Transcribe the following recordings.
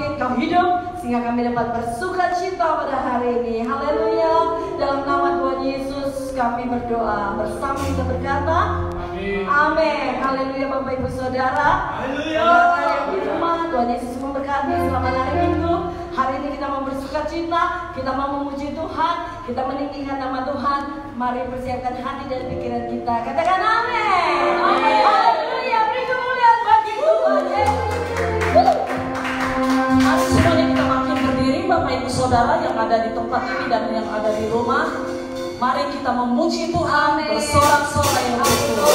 bangkit, kau hidup, sehingga kami dapat bersuka cita pada hari ini. Haleluya. Dalam nama Tuhan Yesus kami berdoa. Bersama kita berkata, amin. Haleluya Bapak Ibu Saudara. Haleluya. Saudara yang di rumah, Tuhan Yesus memberkati. Selamat hari Minggu. Hari ini kita mau bersuka cita, kita mau memuji Tuhan, kita meninggikan nama Tuhan. Mari persiapkan hati dan pikiran kita. Katakan amin. Amin. Haleluya. Beri kemuliaan bagi Tuhan Yesus. Mari semuanya kita makin berdiri, Bapak Ibu Saudara yang ada di tempat ini dan yang ada di rumah. Mari kita memuji Tuhan bersorak-sorai yang bersyukur.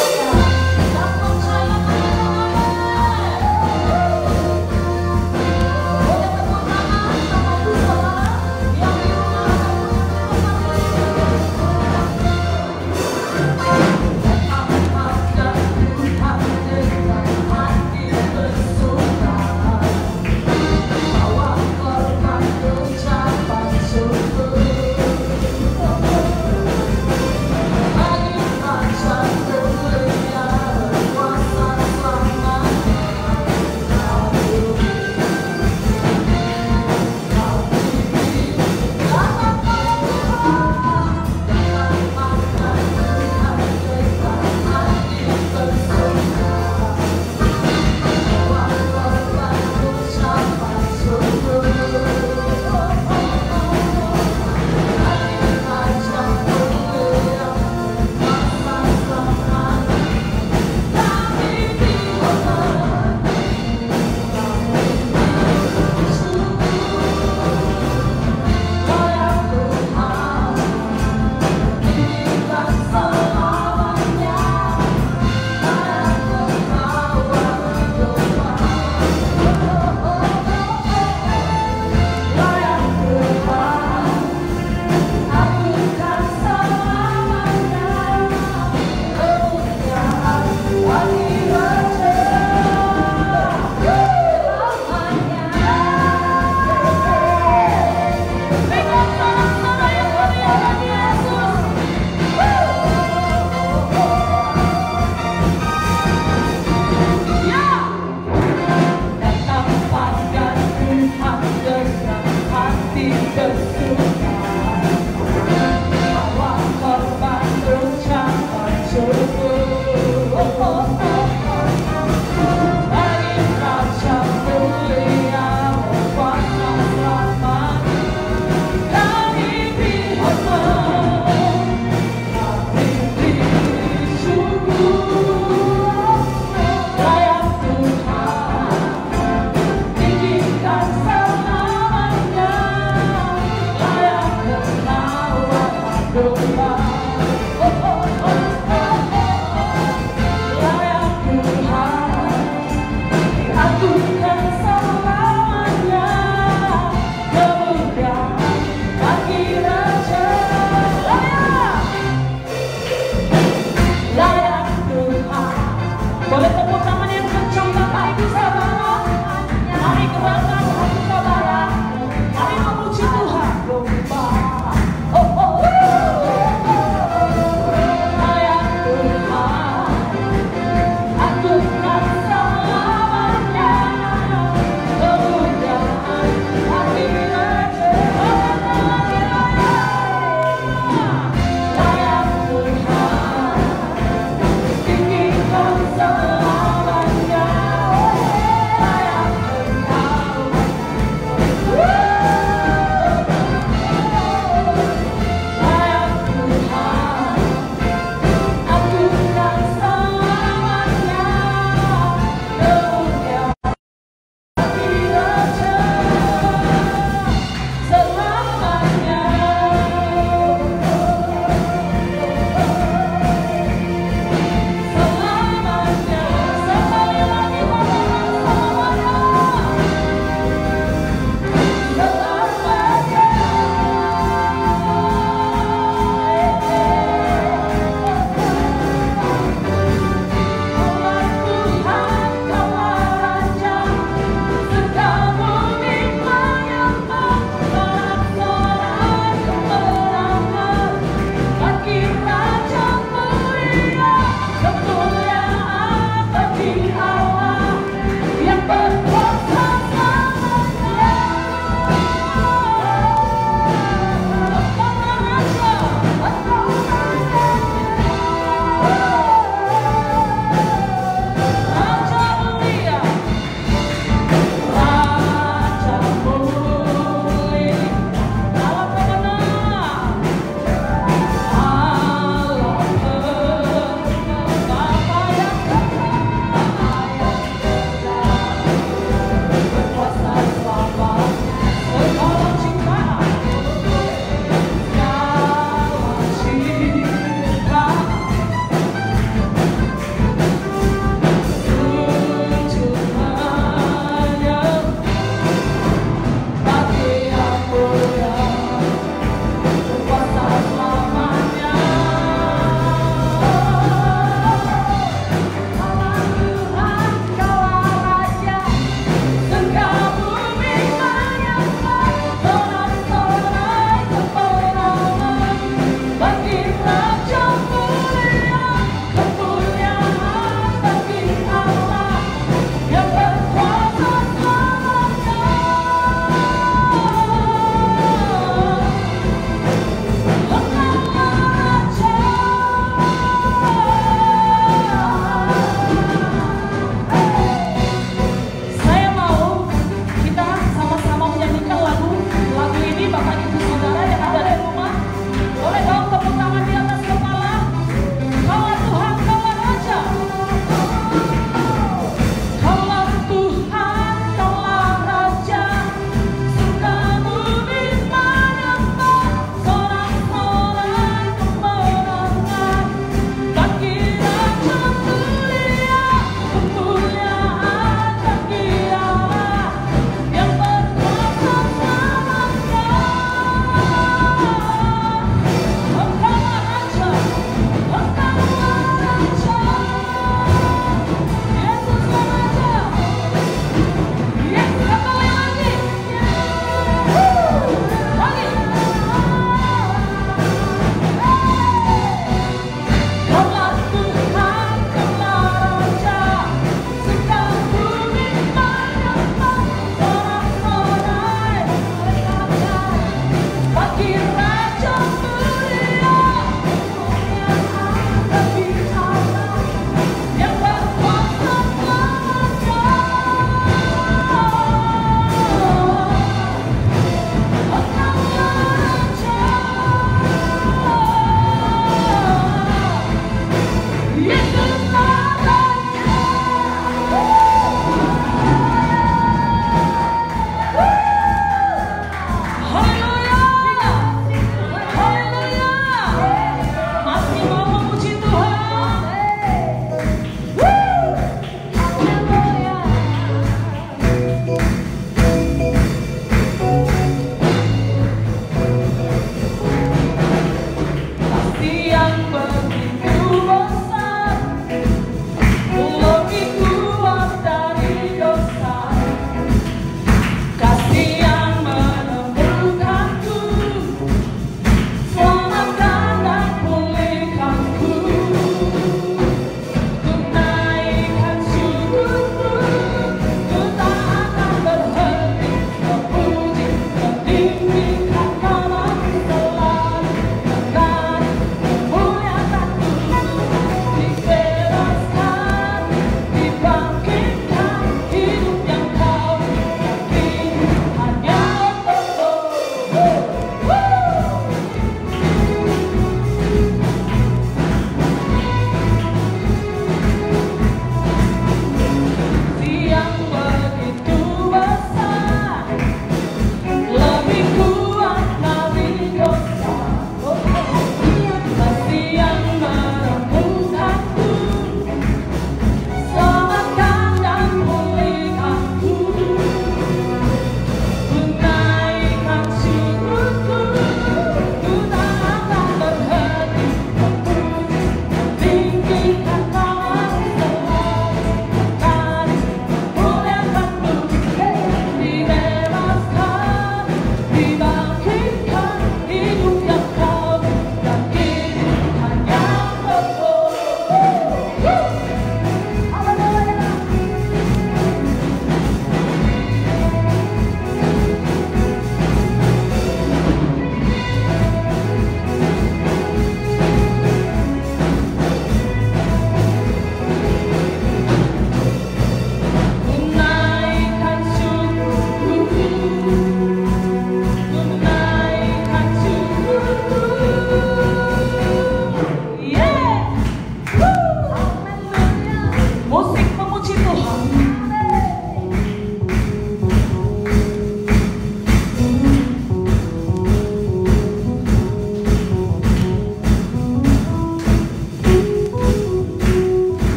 Hallelujah.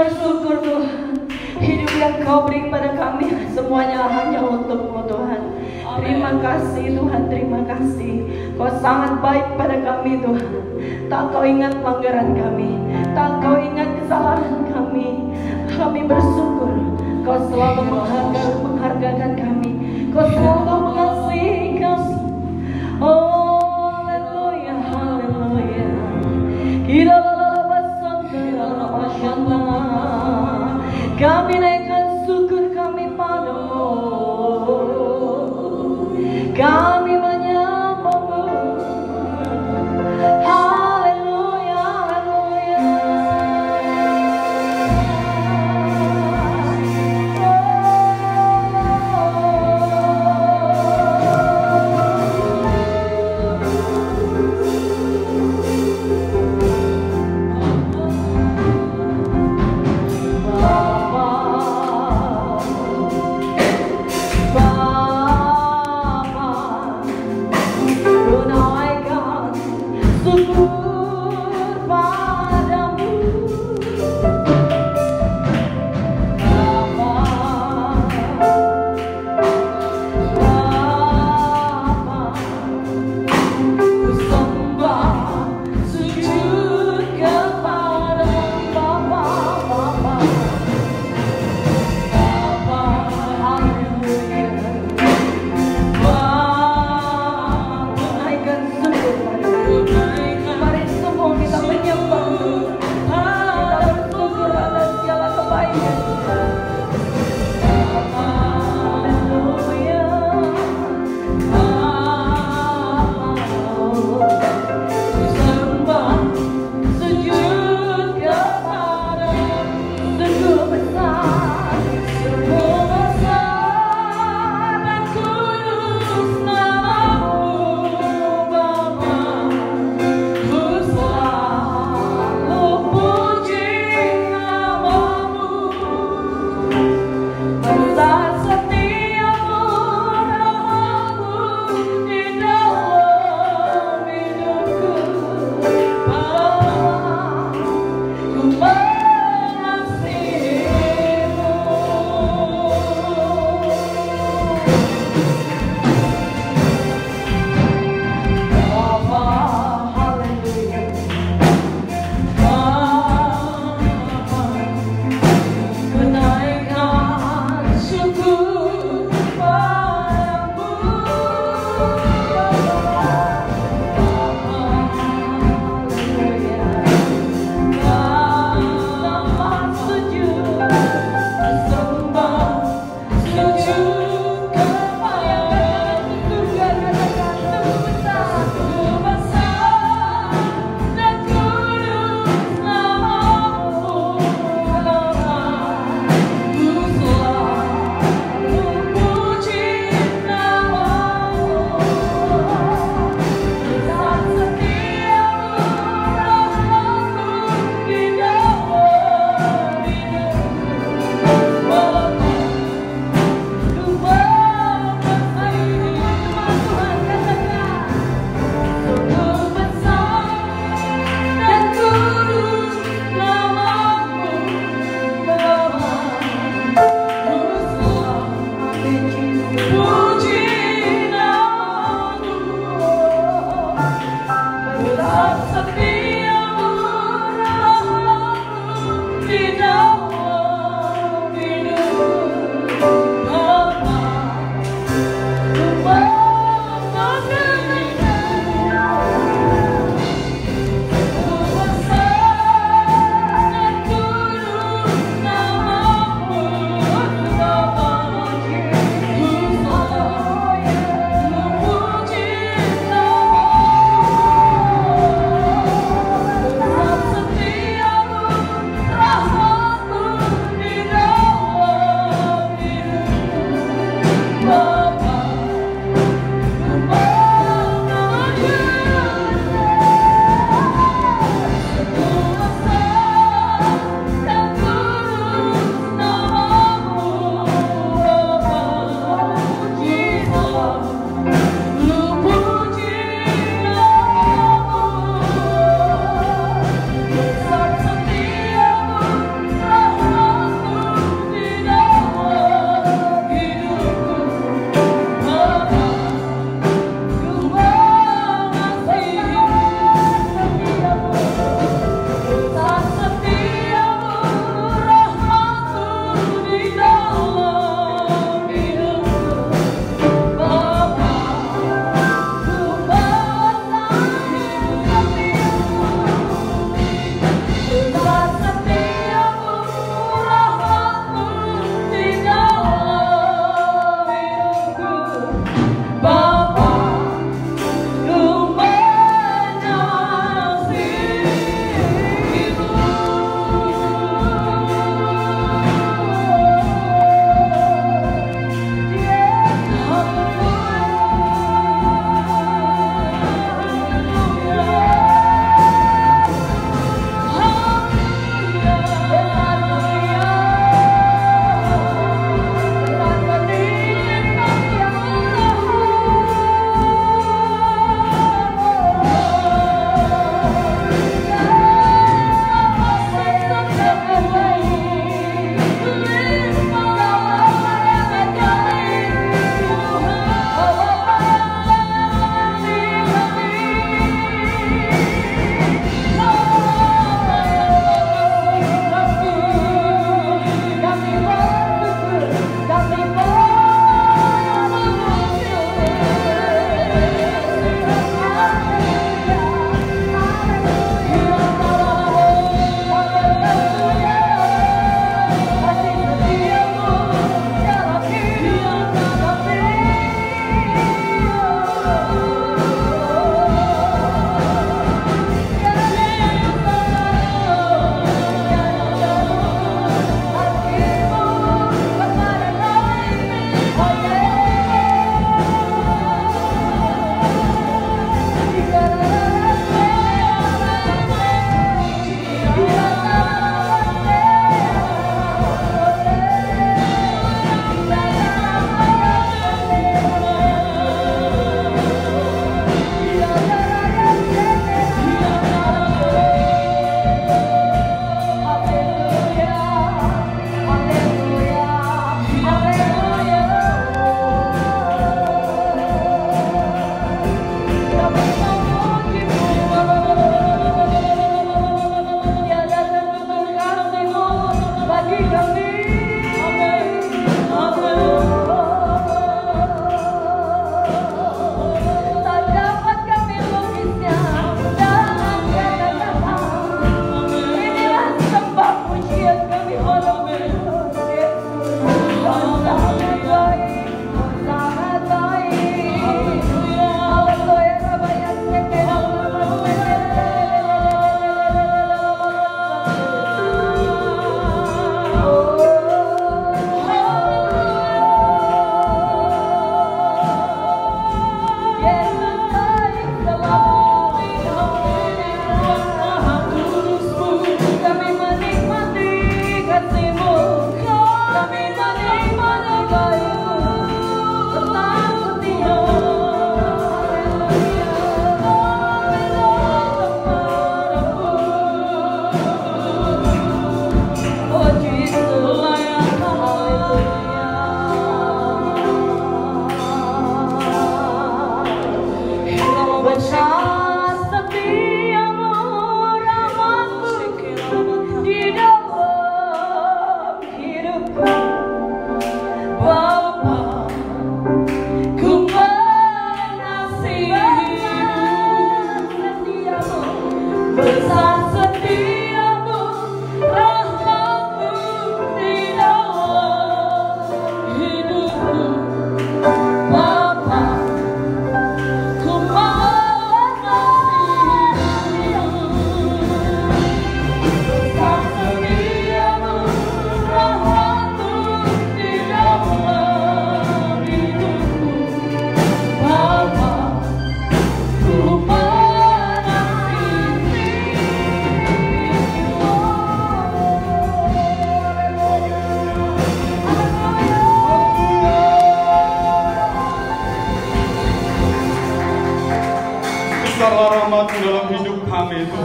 bersyukur Tuhan. Hidup yang Kau beri pada kami semuanya hanya untuk-Mu Tuhan. Terima kasih Tuhan, terima kasih. Kau sangat baik pada kami Tuhan. Tak Kau ingat pelanggaran kami, tak Kau ingat kesalahan kami. Kami bersyukur Kau selalu menghargakan kami. Kau selalu mengasihi kami. Oh haleluya, haleluya. Kita kami naikkan syukur kami padamu. Kami menyembah-Mu. Haleluya, haleluya.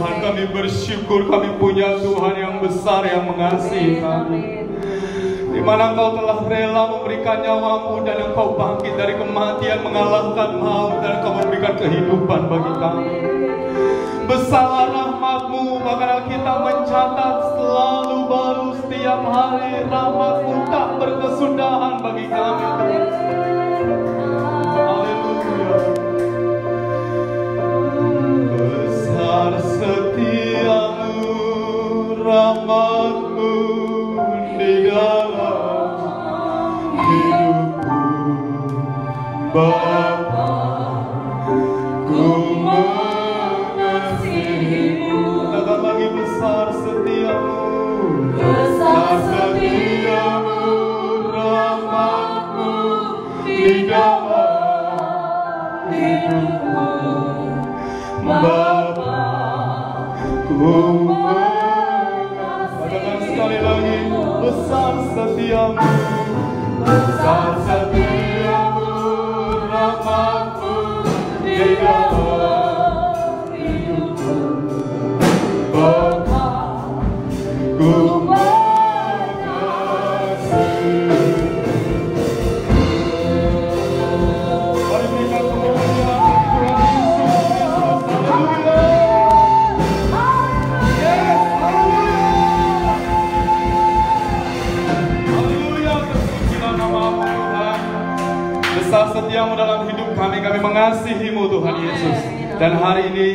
Tuhan, kami bersyukur kami punya Tuhan yang besar yang mengasihi kami, di mana Engkau telah rela memberikan nyawa-Mu dan Engkau bangkit dari kematian, mengalahkan maut, dan Engkau memberikan kehidupan bagi kami. Besarlah rahmat-Mu, bahkan kita mencatat selalu baru setiap hari. Rahmat-Mu tak berkesudahan bagi kami. Haleluya. Besar setiamu, rahmat-Mu di dalam hidupku, Bapa, ku mengasihimu. Katakan lagi, besar setiamu, besar setiamu, rahmat-Mu di dalam hidupku, Bapa, ku mengasihimu. Katakan sekali lagi, besar setiamu, besar setiamu, rahmat-Mu di dalam hidupku, Bapa, ku mengasihimu. Mari berikan kemuliaan Tuhan Yesus. Haleluya. Yes, haleluya. Terpujilah nama-Mu Tuhan. Besar setiamu dalam hidup kami, kami mengasihi-Mu Tuhan Yesus. Dan hari ini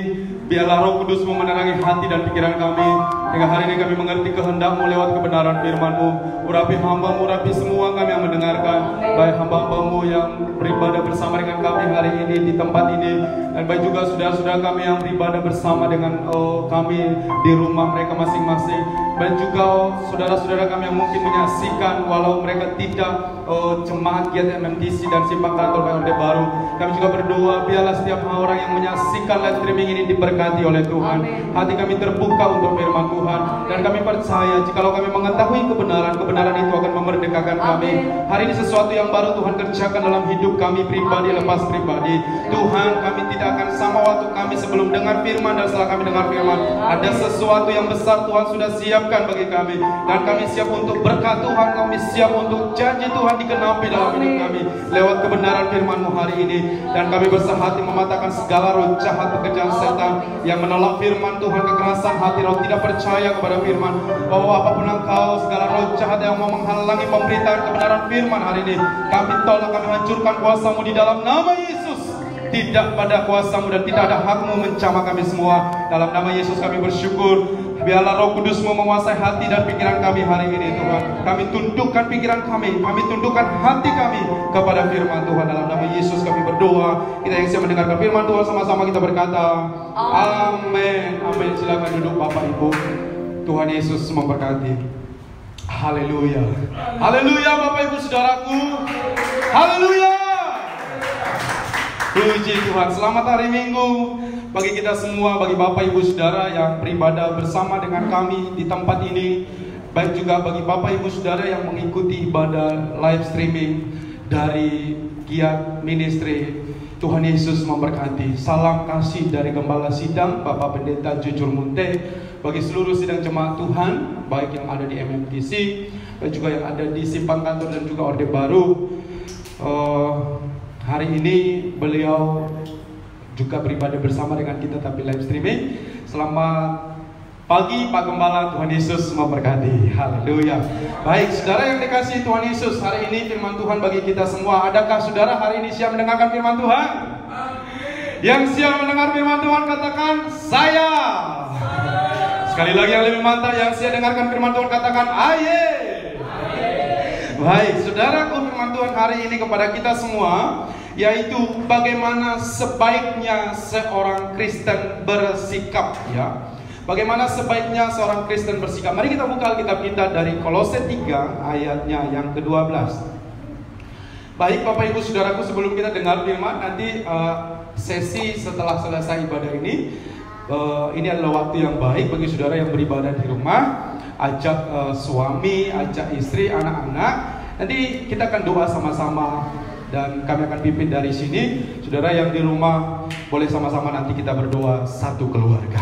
biarlah Roh Kudus-Mu menerangi hati dan pikiran kami, hingga hari ini kami mengerti kehendak-Mu lewat kebenaran firman-Mu. Urapi hamba-Mu, urapi semua kami yang mendengarkan, baik hamba-Mu yang beribadah bersama dengan kami hari ini di tempat ini, dan baik juga saudara-saudara kami yang beribadah bersama dengan kami di rumah mereka masing-masing, dan juga saudara-saudara kami yang mungkin menyaksikan walau mereka tidak jemaat Giat MMTC dan Simpang Kantor Orde Baru. Kami juga berdoa biarlah setiap orang yang menyaksikan live streaming ini diberkati oleh Tuhan. Hati kami terbuka untuk firman Tuhan, dan kami percaya jikalau kami mengetahui kebenaran itu akan memerdekakan kami. Hari ini sesuatu yang baru Tuhan kerjakan dalam hidup kami pribadi lepas pribadi. Tuhan, kami tidak akan sama waktu kami sebelum dengar firman dan setelah kami dengar firman. Ada sesuatu yang besar Tuhan sudah siapkan bagi kami, dan kami siap untuk berkat Tuhan. Kami siap untuk janji Tuhan dikenapi dalam hidup kami lewat kebenaran firman-Mu hari ini. Dan kami bersehati mematahkan segala roh jahat pekerjaan setan yang menolak firman Tuhan, kekerasan hati, roh tidak percaya kepada firman, bahwa apapun engkau, segala roh jahat yang mau menghalangi pemberitaan kebenaran firman hari ini, kami tolak, kami hancurkan kuasa-Mu di dalam nama Yesus. Tidak pada kuasa-Mu dan tidak ada hak-Mu menjamah kami semua. Dalam nama Yesus kami bersyukur. Biarlah Roh Kudus-Mu menguasai hati dan pikiran kami hari ini Tuhan. Kami tundukkan pikiran kami tundukkan hati kami kepada firman Tuhan. Dalam nama Yesus kami berdoa. Kita yang siap mendengarkan firman Tuhan sama-sama kita berkata amin. Amin. Silakan duduk Bapak Ibu. Tuhan Yesus memberkati. Haleluya. Haleluya Bapak Ibu Saudaraku. Haleluya. Puji Tuhan. Selamat hari Minggu bagi kita semua, bagi Bapak Ibu Saudara yang beribadah bersama dengan kami di tempat ini, baik juga bagi Bapak Ibu Saudara yang mengikuti ibadah live streaming dari Giat Ministry. Tuhan Yesus memberkati. Salam kasih dari Gembala Sidang Bapak Pendeta Jujur Munte bagi seluruh sidang jemaat Tuhan, baik yang ada di MMTC dan juga yang ada di Simpang Kantor dan juga Orde Baru. Hari ini beliau juga beribadah bersama dengan kita tapi live streaming. Selamat pagi Pak Gembala, Tuhan Yesus memberkati. Haleluya. Baik, saudara yang dikasihi Tuhan Yesus, hari ini firman Tuhan bagi kita semua. Adakah saudara hari ini siap mendengarkan firman Tuhan? Yang siap mendengar firman Tuhan katakan saya. Sekali lagi yang lebih mantap, yang siap dengarkan firman Tuhan katakan aye. Baik, saudaraku, firman Tuhan hari ini kepada kita semua, yaitu bagaimana sebaiknya seorang Kristen bersikap, ya. Bagaimana sebaiknya seorang Kristen bersikap. Mari kita buka Alkitab kita dari Kolose 3 ayatnya yang ke-12. Baik Bapak Ibu Saudaraku, sebelum kita dengar firman, nanti sesi setelah selesai ibadah ini adalah waktu yang baik bagi saudara yang beribadah di rumah. Ajak suami, ajak istri, anak-anak. Nanti kita akan doa sama-sama dan kami akan pimpin dari sini. Saudara yang di rumah boleh sama-sama nanti kita berdoa satu keluarga.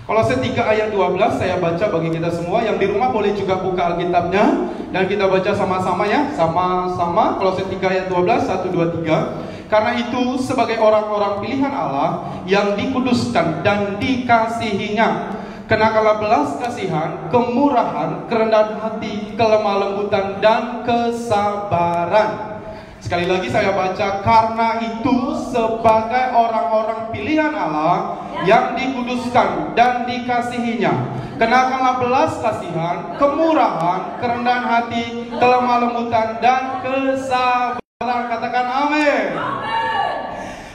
Kolose 3 ayat 12 saya baca bagi kita semua. Yang di rumah boleh juga buka Alkitabnya dan kita baca sama-sama ya. Sama-sama Kolose 3 ayat 12, 1, 2, 3. Karena itu sebagai orang-orang pilihan Allah yang dikuduskan dan dikasihinya, kenakanlah belas kasihan, kemurahan, kerendahan hati, kelemah lembutan, dan kesabaran. Sekali lagi saya baca, karena itu sebagai orang-orang pilihan Allah yang dikuduskan dan dikasihinya, kenakanlah belas kasihan, kemurahan, kerendahan hati, kelemah lembutan, dan kesabaran. Katakan amin.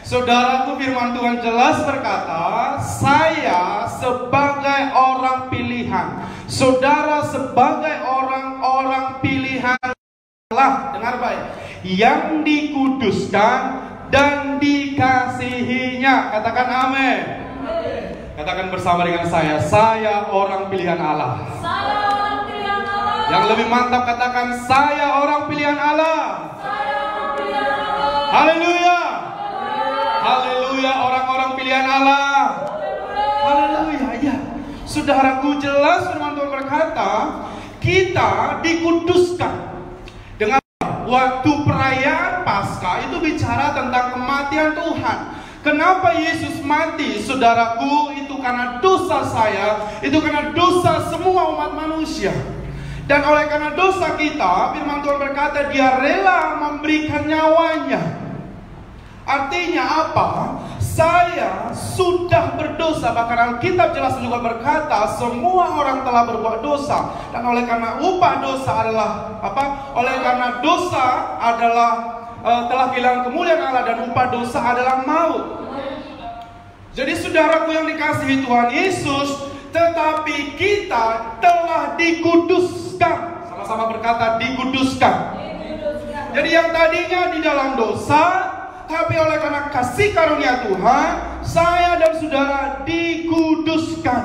Saudaraku, firman Tuhan jelas berkata, saya sebagai orang pilihan, saudara sebagai orang-orang pilihan Allah, dengar baik, yang dikuduskan dan dikasihinya. Katakan amin. Katakan bersama dengan saya orang pilihan Allah. Saya orang pilihan Allah. Yang lebih mantap katakan, saya orang pilihan Allah. Saya orang pilihan Allah. Haleluya. Haleluya, orang-orang pilihan Allah. Haleluya, ya. Saudaraku, jelas firman Tuhan berkata, kita dikuduskan. Dengan waktu perayaan Paskah itu bicara tentang kematian Tuhan. Kenapa Yesus mati? Saudaraku, itu karena dosa saya, itu karena dosa semua umat manusia. Dan oleh karena dosa kita, firman Tuhan berkata, Dia rela memberikan nyawanya. Artinya apa? Saya sudah berdosa. Bahkan Alkitab jelas juga berkata, semua orang telah berbuat dosa. Dan oleh karena upah dosa adalah apa? Oleh karena dosa adalah telah kehilangan kemuliaan Allah, dan upah dosa adalah maut. Jadi saudaraku yang dikasihi Tuhan Yesus, tetapi kita telah dikuduskan. Sama-sama berkata dikuduskan. Jadi yang tadinya di dalam dosa, tapi oleh karena kasih karunia Tuhan, saya dan saudara dikuduskan.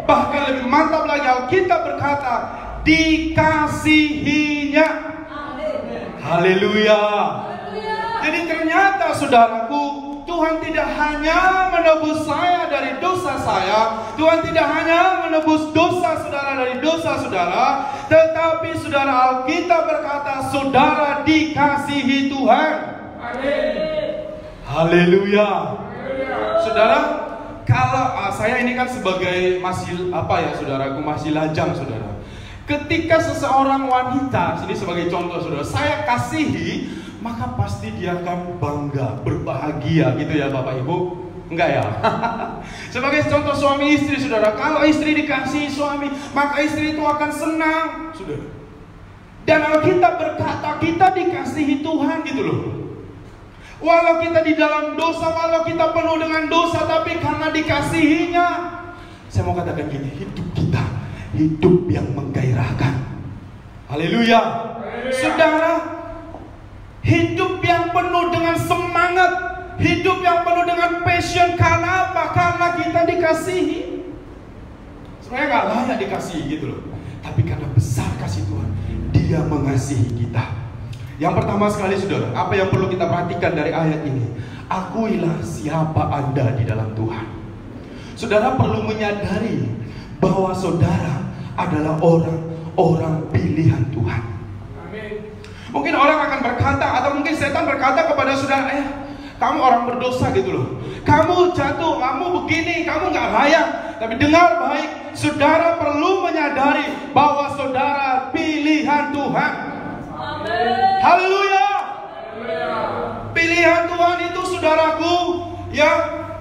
Bahkan lebih mantap lagi, Alkitab berkata, dikasihinya. Haleluya. Jadi ternyata saudaraku, Tuhan tidak hanya menebus saya dari dosa saya, Tuhan tidak hanya menebus dosa saudara dari dosa saudara, tetapi saudara, Alkitab berkata, saudara dikasihi Tuhan. Haleluya. Saudara, kalau saya ini kan sebagai masih saudaraku, masih lajang saudara. Ketika seseorang wanita, sini sebagai contoh saudara, saya kasihi, maka pasti dia akan bangga, berbahagia gitu ya Bapak Ibu. Enggak ya? Sebagai contoh suami istri saudara, kalau istri dikasihi suami, maka istri itu akan senang saudara. Dan Alkitab berkata kita dikasihi Tuhan gitu loh. Walau kita di dalam dosa, walau kita penuh dengan dosa, tapi karena dikasihinya, saya mau katakan gini, hidup kita hidup yang menggairahkan. Haleluya. Saudara, hidup yang penuh dengan semangat, hidup yang penuh dengan passion. Karena apa? Karena kita dikasihi. Sebenarnya gak layak dikasihi gitu loh, tapi karena besar kasih Tuhan, Dia mengasihi kita. Yang pertama sekali saudara, apa yang perlu kita perhatikan dari ayat ini? Akuilah siapa Anda di dalam Tuhan. Saudara perlu menyadari bahwa saudara adalah orang-orang pilihan Tuhan. Amin. Mungkin orang akan berkata, atau mungkin setan berkata kepada saudara, kamu orang berdosa gitu loh, kamu jatuh, kamu begini, kamu gak layak. Tapi dengar baik, saudara perlu menyadari bahwa saudara pilihan Tuhan. Haleluya. Pilihan Tuhan itu saudaraku, ya,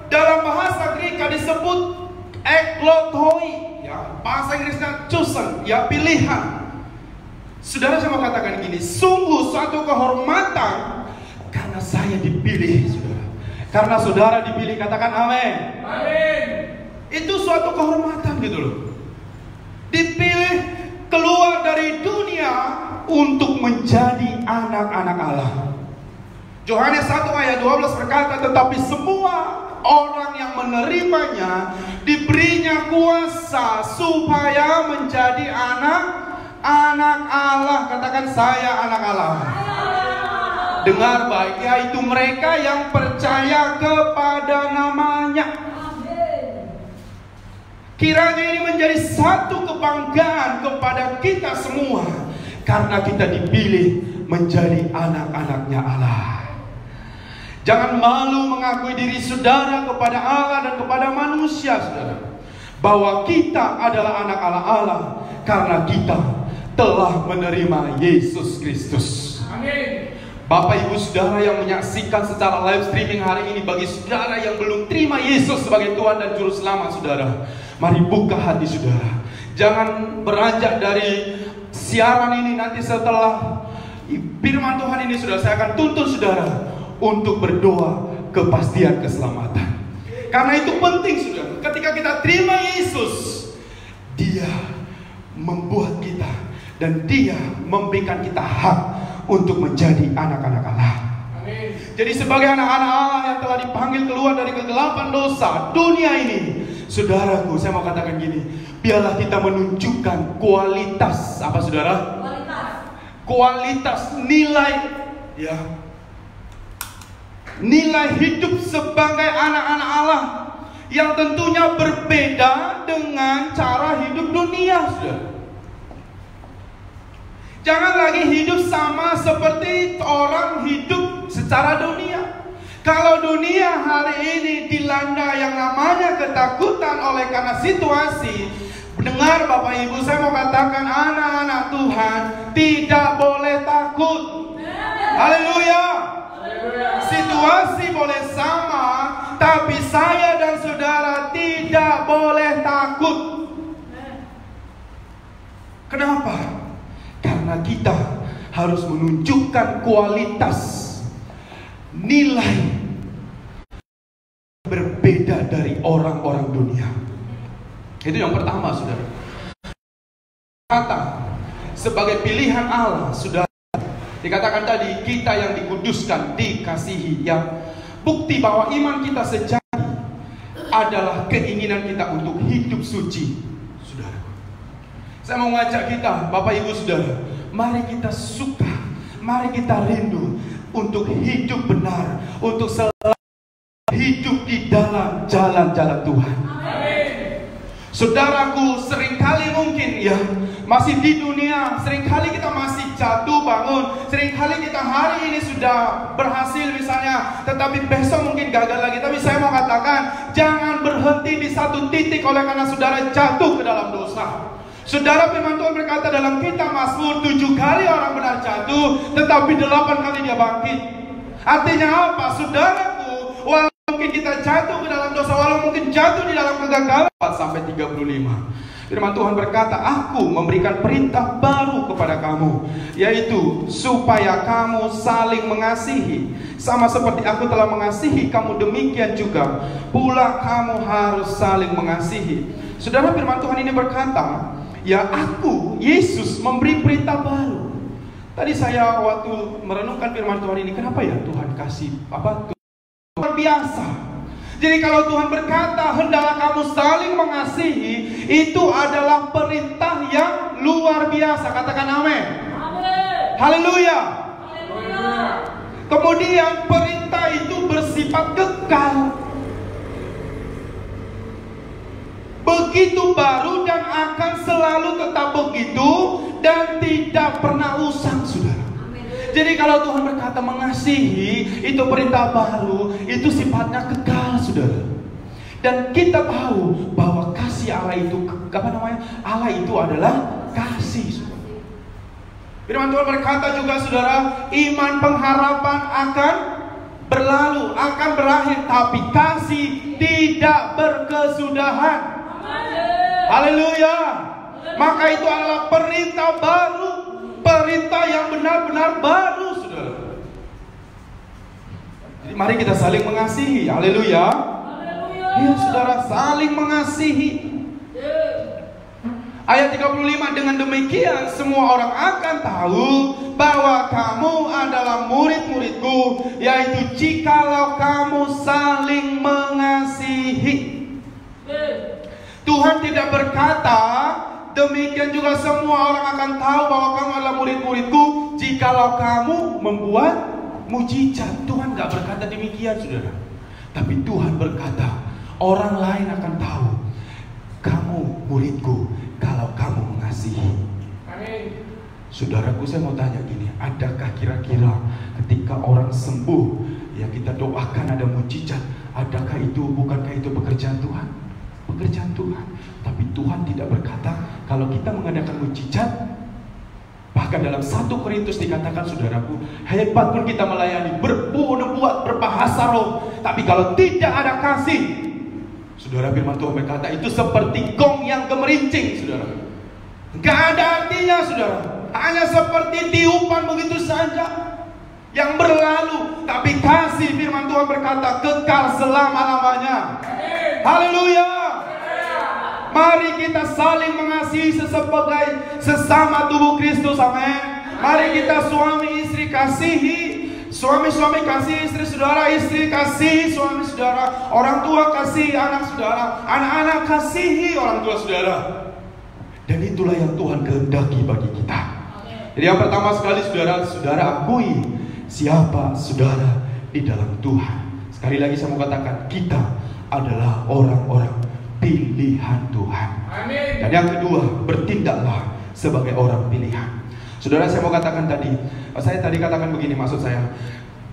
dalam bahasa Greek disebut eklotoi, ya, bahasa Inggrisnya chosen, ya, pilihan. Saudara, saya mau katakan gini, sungguh suatu kehormatan karena saya dipilih, saudara. Karena saudara dipilih, katakan amin. Amin. Itu suatu kehormatan gitu loh. Dipilih keluar dari dunia untuk menjadi anak-anak Allah. Yohanes 1 ayat 12 berkata, tetapi semua orang yang menerimanya diberinya kuasa supaya menjadi anak-anak Allah. Katakan, saya anak Allah. Dengar baik, yaitu mereka yang percaya kepada namanya. Kiranya ini menjadi satu kebanggaan kepada kita semua, karena kita dipilih menjadi anak-anaknya Allah. Jangan malu mengakui diri saudara kepada Allah dan kepada manusia, saudara, bahwa kita adalah anak Allah karena kita telah menerima Yesus Kristus. Amin. Bapak Ibu Saudara yang menyaksikan secara live streaming hari ini, bagi saudara yang belum terima Yesus sebagai Tuhan dan Juru Selamat saudara, mari buka hati saudara. Jangan beranjak dari siaran ini, nanti setelah firman Tuhan ini saudara, saya akan tuntun saudara untuk berdoa kepastian keselamatan. Karena itu penting saudara, ketika kita terima Yesus, Dia membuat kita dan Dia memberikan kita hak untuk menjadi anak-anak Allah. Amin. Jadi sebagai anak-anak Allah yang telah dipanggil keluar dari kegelapan dosa dunia ini, saudaraku, saya mau katakan gini, biarlah kita menunjukkan kualitas apa saudara? Kualitas nilai, ya, nilai hidup sebagai anak-anak Allah yang tentunya berbeda dengan cara hidup dunia, saudara. Jangan lagi hidup sama seperti orang hidup secara dunia. Kalau dunia hari ini dilanda yang namanya ketakutan oleh karena situasi, dengar Bapak Ibu, saya mau katakan anak-anak Tuhan tidak boleh takut. Haleluya. Situasi boleh sama, tapi saya dan saudara tidak boleh takut. Kenapa? Karena kita harus menunjukkan kualitas nilai berbeda dari orang-orang dunia. Itu yang pertama, saudara. Kata sebagai pilihan Allah, saudara, dikatakan tadi kita yang dikuduskan, dikasihi. Yang bukti bahwa iman kita sejati adalah keinginan kita untuk hidup suci, saudara. Saya mau ngajak kita, Bapak Ibu Saudara, mari kita suka, mari kita rindu untuk hidup benar, untuk selalu hidup di dalam jalan-jalan Tuhan. Amin. Saudaraku, seringkali mungkin ya, masih di dunia, seringkali kita masih jatuh bangun, seringkali kita hari ini sudah berhasil misalnya, tetapi besok mungkin gagal lagi. Tapi saya mau katakan, jangan berhenti di satu titik oleh karena saudara jatuh ke dalam dosa. Saudara, firman Tuhan berkata dalam kitab Mazmur, 7 kali orang benar jatuh, tetapi 8 kali dia bangkit. Artinya apa? Saudaraku, walau mungkin kita jatuh ke dalam dosa, walau mungkin jatuh di dalam kegagalan, 4-35. Firman Tuhan berkata, aku memberikan perintah baru kepada kamu, yaitu supaya kamu saling mengasihi. Sama seperti aku telah mengasihi kamu, demikian juga pula kamu harus saling mengasihi. Saudara, firman Tuhan ini berkata, ya, aku, Yesus, memberi perintah baru. Tadi saya waktu merenungkan firman Tuhan ini, kenapa ya Tuhan kasih apa? Luar biasa. Jadi kalau Tuhan berkata hendaklah kamu saling mengasihi, itu adalah perintah yang luar biasa. Katakan amin. Haleluya. Kemudian perintah itu bersifat kekal, begitu baru dan akan selalu tetap begitu dan tidak pernah usang, saudara. Jadi kalau Tuhan berkata mengasihi, itu perintah baru, itu sifatnya kekal, saudara. Dan kita tahu bahwa kasih Allah itu Allah itu adalah kasih, saudara. Firman Tuhan berkata juga, saudara, iman pengharapan akan berlalu, akan berakhir, tapi kasih tidak berkesudahan. Haleluya. Maka itu adalah perintah baru, perintah yang benar-benar baru, saudara. Jadi mari kita saling mengasihi. Haleluya. Ya, saudara, saling mengasihi. Ayat 35, dengan demikian semua orang akan tahu bahwa kamu adalah murid-muridku, yaitu jikalau kamu saling mengasihi. Tuhan tidak berkata, demikian juga semua orang akan tahu bahwa kamu adalah murid-muridku jikalau kamu membuat mujizat. Tuhan tidak berkata demikian, saudara. Tapi Tuhan berkata, orang lain akan tahu kamu muridku kalau kamu mengasihi. Amin. Saudaraku, saya mau tanya gini, adakah kira-kira ketika orang sembuh, ya kita doakan ada mujizat, bukankah itu pekerjaan Tuhan? Pekerjaan Tuhan. Tapi Tuhan tidak berkata kalau kita mengadakan mujizat. Bahkan dalam 1 Korintus dikatakan, saudaraku, hebat pun kita melayani, berbuat berbahasa roh, tapi kalau tidak ada kasih, saudara, firman Tuhan berkata itu seperti gong yang gemerincing, saudara. Gak ada artinya, saudara. Hanya seperti tiupan begitu saja yang berlalu. Tapi kasih, firman Tuhan berkata, kekal selama-lamanya. Haleluya. Mari kita saling mengasihi sebagai sesama tubuh Kristus. Amin. Mari kita suami istri kasihi, suami-suami kasih istri saudara, istri kasih suami saudara, orang tua kasih anak saudara, anak-anak kasihi orang tua saudara. Dan itulah yang Tuhan kehendaki bagi kita. Jadi yang pertama sekali, saudara akui siapa saudara di dalam Tuhan. Sekali lagi saya mau katakan, kita adalah orang-orang pilihan Tuhan. Amin. Dan yang kedua, bertindaklah sebagai orang pilihan. Saudara, saya mau katakan saya tadi katakan begini, maksud saya,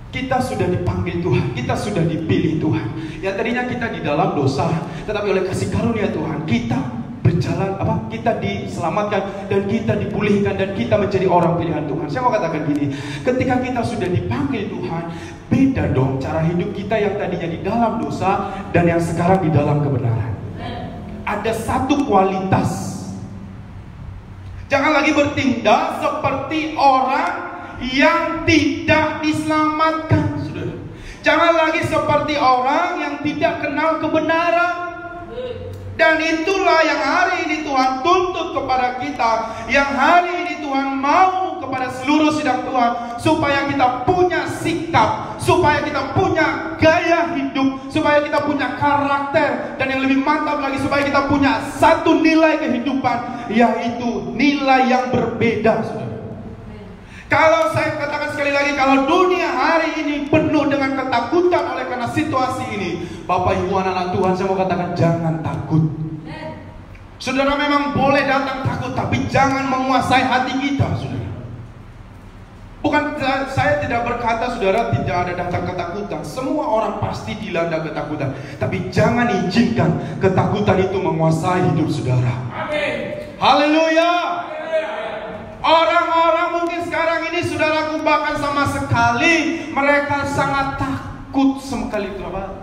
kita sudah dipanggil Tuhan, kita sudah dipilih Tuhan. Yang tadinya kita di dalam dosa, tetapi oleh kasih karunia Tuhan, kita berjalan, kita diselamatkan dan kita dipulihkan dan kita menjadi orang pilihan Tuhan. Saya mau katakan gini, ketika kita sudah dipanggil Tuhan, beda dong cara hidup kita yang tadinya di dalam dosa dan yang sekarang di dalam kebenaran. Ada satu kualitas. Jangan lagi bertindak seperti orang yang tidak diselamatkan, saudara. Jangan lagi seperti orang yang tidak kenal kebenaran. Dan itulah yang hari ini Tuhan tuntut kepada kita, yang hari ini Tuhan mau kepada seluruh sidang Tuhan, supaya kita punya sikap, supaya kita punya gaya hidup, supaya kita punya karakter, dan yang lebih mantap lagi, supaya kita punya satu nilai kehidupan, yaitu nilai yang berbeda, saudara. Kalau saya katakan sekali lagi, kalau dunia hari ini penuh dengan ketakutan oleh karena situasi ini, Bapak Ibu anak-anak Tuhan, saya mau katakan jangan takut. Saudara memang boleh datang takut, tapi jangan menguasai hati kita, saudara. Bukan, saya tidak berkata saudara tidak ada datang ketakutan. Semua orang pasti dilanda ketakutan, tapi jangan izinkan ketakutan itu menguasai hidup saudara. Amin. Haleluya. Orang-orang mungkin sekarang ini, saudaraku, bahkan sama sekali mereka sangat takut sekali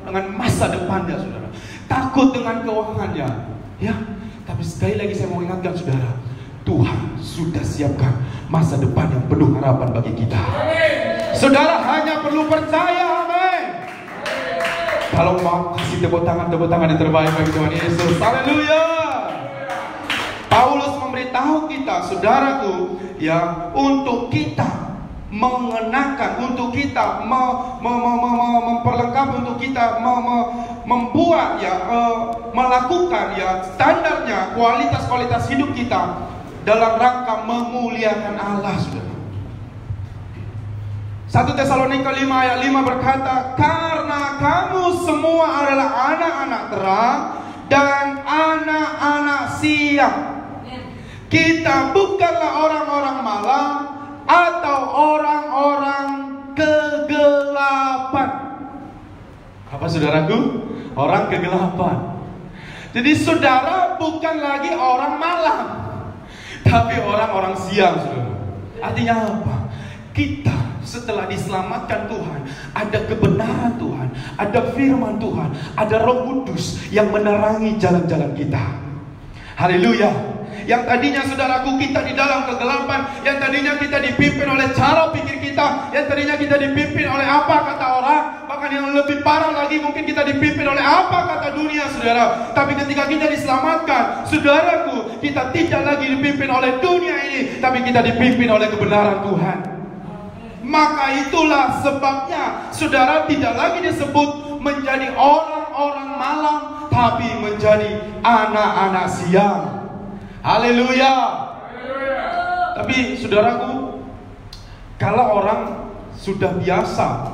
dengan masa depannya, saudara. Takut dengan keuangannya, ya. Tapi sekali lagi saya mau ingatkan saudara, Tuhan sudah siapkan masa depan yang penuh harapan bagi kita. Amin. Saudara hanya perlu percaya, amin. Kalau mau kasih tepuk tangan yang terbaik bagi Tuhan Yesus. Haleluya. Paulus memberitahu kita, saudaraku, ya, untuk kita mengenakan, untuk kita memperlengkapi, untuk kita membuat, ya, melakukan, ya, standarnya, kualitas hidup kita dalam rangka memuliakan Allah, saudara. 1 Tesalonika 5 ayat 5 berkata, karena kamu semua adalah anak-anak terang dan anak-anak siang. Kita bukanlah orang-orang malam atau orang-orang kegelapan. Apa saudaraku? Orang kegelapan. Jadi saudara bukan lagi orang malam, tapi orang-orang siang, saudara. Artinya apa? Kita setelah diselamatkan Tuhan, ada kebenaran Tuhan, ada firman Tuhan, ada Roh Kudus yang menerangi jalan-jalan kita. Haleluya. Yang tadinya saudaraku kita di dalam kegelapan, yang tadinya kita dipimpin oleh cara pikir kita, yang tadinya kita dipimpin oleh apa kata orang, bahkan yang lebih parah lagi mungkin kita dipimpin oleh apa kata dunia, saudara. Tapi ketika kita diselamatkan, saudaraku, kita tidak lagi dipimpin oleh dunia ini, tapi kita dipimpin oleh kebenaran Tuhan. Maka itulah sebabnya saudara tidak lagi disebut menjadi orang-orang malam, tapi menjadi anak-anak siang. Haleluya. Tapi saudaraku, kalau orang sudah biasa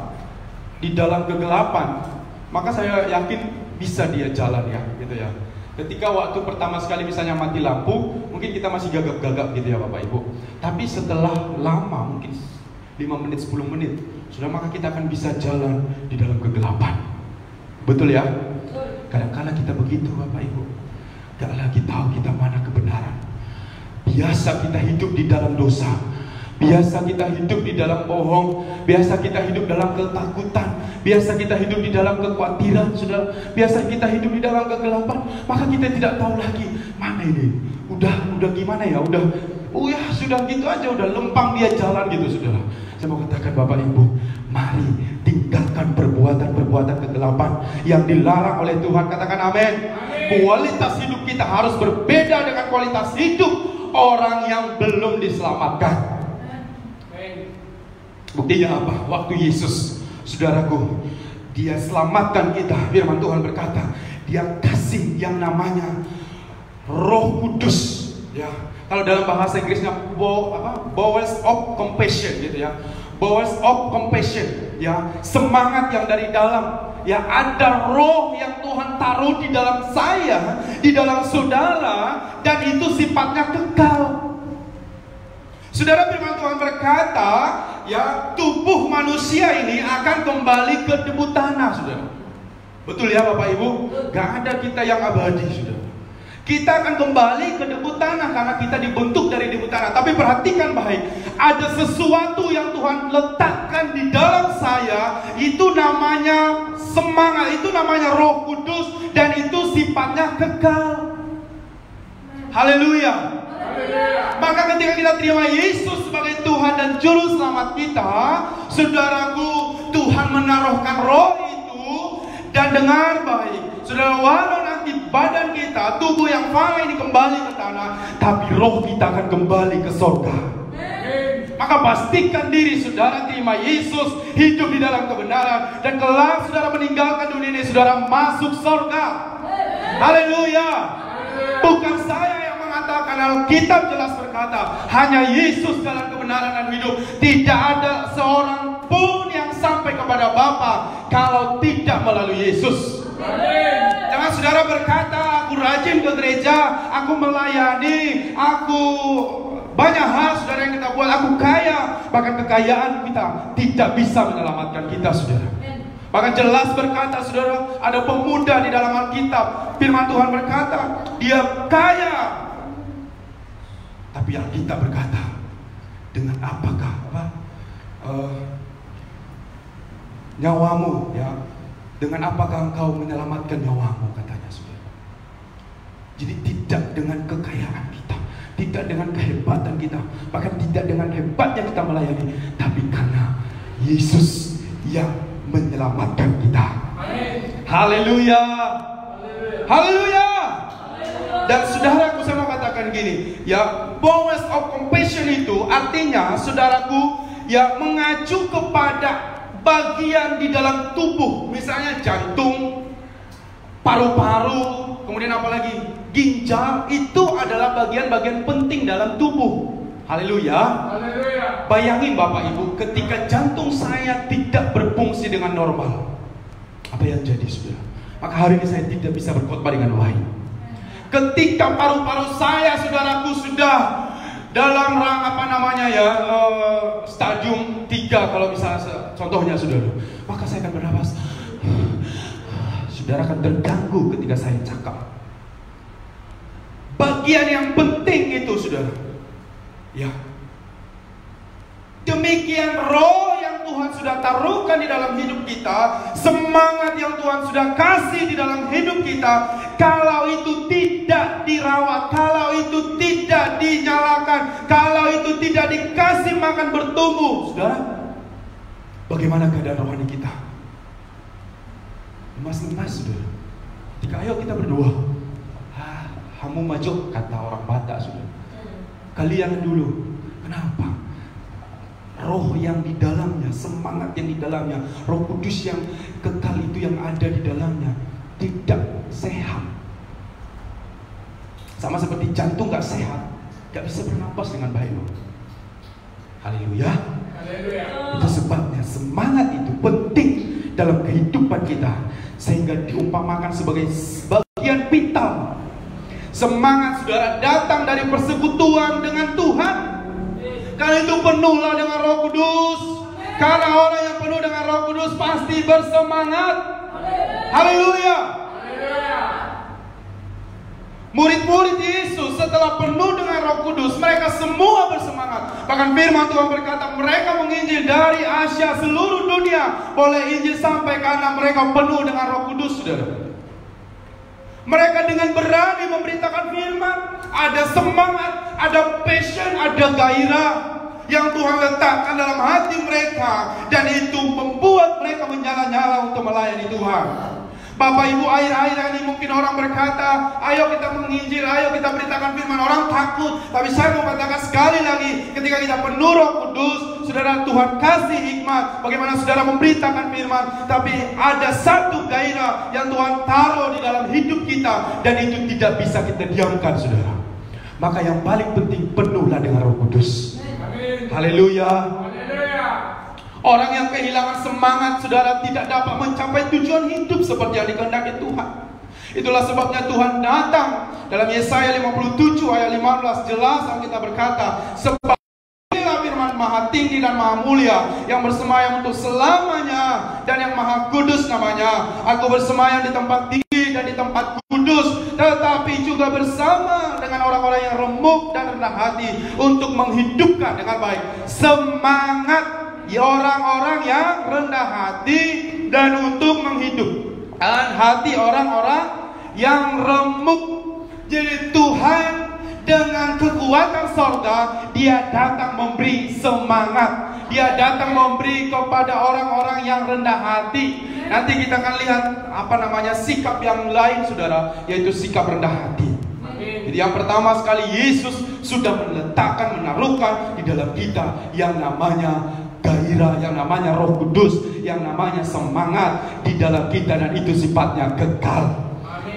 di dalam kegelapan, maka saya yakin bisa dia jalan, ya, gitu ya. Ketika waktu pertama sekali misalnya mati lampu, mungkin kita masih gagap-gagap gitu ya Bapak Ibu. Tapi setelah lama, mungkin 5 menit, 10 menit, sudah maka kita akan bisa jalan di dalam kegelapan. Betul ya? Kadang-kadang kita begitu Bapak Ibu. Gak lagi tahu kita mana kebenaran. Biasa kita hidup di dalam dosa. Biasa kita hidup di dalam bohong. Biasa kita hidup dalam ketakutan. Biasa kita hidup di dalam kekhawatiran, saudara. Biasa kita hidup di dalam kegelapan. Maka kita tidak tahu lagi mana ini. Udah gimana ya? Sudah gitu aja, udah lempang dia jalan gitu, saudara. Saya mau katakan Bapak Ibu, mari tinggalkan perbuatan-perbuatan kegelapan yang dilarang oleh Tuhan. Katakan amin. Kualitas hidup kita harus berbeda dengan kualitas hidup orang yang belum diselamatkan. Buktinya apa? Waktu Yesus, saudaraku, dia selamatkan kita. Firman Tuhan berkata, dia kasih yang namanya Roh Kudus. Ya, kalau dalam bahasa Inggrisnya bowels of compassion gitu ya. Bowels of compassion, ya, semangat yang dari dalam. Ya, ada roh yang Tuhan taruh di dalam saya, di dalam saudara, dan itu sifatnya kekal. Saudara, firman Tuhan berkata, ya, tubuh manusia ini akan kembali ke debu tanah, saudara. Betul ya Bapak Ibu? Gak ada kita yang abadi, saudara. Kita akan kembali ke debu tanah karena kita dibentuk dari debu tanah. Tapi perhatikan baik, ada sesuatu yang Tuhan letakkan di dalam saya. Itu namanya semangat, itu namanya Roh Kudus, dan itu sifatnya kekal. Haleluya. Maka ketika kita terima Yesus sebagai Tuhan dan Juru Selamat kita, saudaraku, Tuhan menaruhkan roh itu. Dan dengar baik, saudara, walau nanti badan kita, tubuh yang fana ini kembali ke tanah, tapi roh kita akan kembali ke surga. Maka pastikan diri saudara terima Yesus, hidup di dalam kebenaran, dan kelak saudara meninggalkan dunia ini, saudara masuk surga. Haleluya. Bukan saya yang mengatakan, Alkitab jelas berkata, hanya Yesus dalam kebenaran dan hidup. Tidak ada seorang pun yang sampai kepada Bapa kalau tidak melalui Yesus. Jangan saudara berkata, aku rajin ke gereja, aku melayani, aku banyak hal saudara yang kita buat, aku kaya. Bahkan kekayaan kita tidak bisa menyelamatkan kita, saudara. Bahkan jelas berkata, saudara, ada pemuda di dalam Alkitab, firman Tuhan berkata, dia kaya. Tapi Alkitab berkata, dengan apakah nyawamu, ya, dengan apakah engkau menyelamatkan nyawamu, katanya, saudara. Jadi tidak dengan kekayaan kita, tidak dengan kehebatan kita, bahkan tidak dengan hebatnya kita melayani, tapi karena Yesus yang menyelamatkan kita. Haleluya. Haleluya. Dan saudaraku, saya mau katakan gini, ya, bowels of compassion itu artinya, saudaraku, ya, mengacu kepada bagian di dalam tubuh, misalnya jantung, paru-paru, kemudian apa lagi? Ginjal. Itu adalah bagian-bagian penting dalam tubuh. Haleluya. Bayangin Bapak Ibu, ketika jantung saya tidak berfungsi dengan normal, apa yang jadi, saudara? Maka hari ini saya tidak bisa berkhotbah dengan baik. Ketika paru-paru saya, saudaraku, sudah dalam stadium 3 kalau misalnya contohnya, saudara, maka saya akan bernapas. Saudara akan terganggu ketika saya cakap. Bagian yang penting itu, saudara, ya, demikian roh yang Tuhan sudah taruhkan di dalam hidup kita, semangat yang Tuhan sudah kasih di dalam hidup kita, kalau itu tidak dirawat, kalau itu tidak dinyalakan, kalau itu tidak dikasih makan bertumbuh, saudara, bagaimana keadaan rohani kita? Lemas-lemas, saudara. Ketika ayo kita berdoa, hamu maju, kata orang Batak, saudara. Kalian dulu. Kenapa? Roh yang di dalamnya, semangat yang di dalamnya, Roh Kudus yang kekal itu yang ada di dalamnya tidak sehat. Sama seperti jantung gak sehat, gak bisa bernapas dengan baik. Haleluya. Itu sebabnya semangat itu penting dalam kehidupan kita, sehingga diumpamakan sebagai bagian vital Semangat saudara datang dari persekutuan dengan Tuhan. Karena itu penuhlah dengan Roh Kudus. Karena orang yang penuh dengan Roh Kudus pasti bersemangat. Haleluya. Murid-murid Yesus setelah penuh dengan Roh Kudus, mereka semua bersemangat. Bahkan firman Tuhan berkata, mereka menginjil dari Asia seluruh dunia. Boleh injil sampai karena mereka penuh dengan Roh Kudus, saudara. Mereka dengan berani memberitakan firman. Ada semangat, ada passion, ada gairah yang Tuhan letakkan dalam hati mereka. Dan itu membuat mereka menyala-nyala untuk melayani Tuhan. Bapak Ibu, akhir-akhir ini mungkin orang berkata, ayo kita menginjil, ayo kita beritakan firman. Orang takut. Tapi saya mau katakan sekali lagi, ketika kita penuh Roh Kudus, saudara, Tuhan kasih hikmat bagaimana saudara memberitakan firman. Tapi ada satu gairah yang Tuhan taruh di dalam hidup kita, dan itu tidak bisa kita diamkan, saudara. Maka yang paling penting, penuhlah dengan Roh Kudus. Haleluya. Orang yang kehilangan semangat, saudara, tidak dapat mencapai tujuan hidup seperti yang dikehendaki Tuhan. Itulah sebabnya Tuhan datang. Dalam Yesaya 57 ayat 15 jelas Alkitab berkata, sebab inilah firman Maha Tinggi dan Maha Mulia, yang bersemayam untuk selamanya, dan yang Maha Kudus namanya. Aku bersemayam di tempat tinggi dan di tempat kudus, tetapi juga bersama dengan orang-orang yang remuk dan rendah hati, untuk menghidupkan dengan baik semangat orang-orang yang rendah hati, dan untuk menghidupkan hati orang-orang yang remuk. Jadi Tuhan dengan kekuatan sorga, Dia datang memberi semangat. Dia datang memberi kepada orang-orang yang rendah hati. Nanti kita akan lihat sikap yang lain, saudara, yaitu sikap rendah hati. Jadi yang pertama sekali, Yesus sudah meletakkan, menaruhkan di dalam kita yang namanya gairah, yang namanya Roh Kudus, yang namanya semangat di dalam kita, dan itu sifatnya kekal.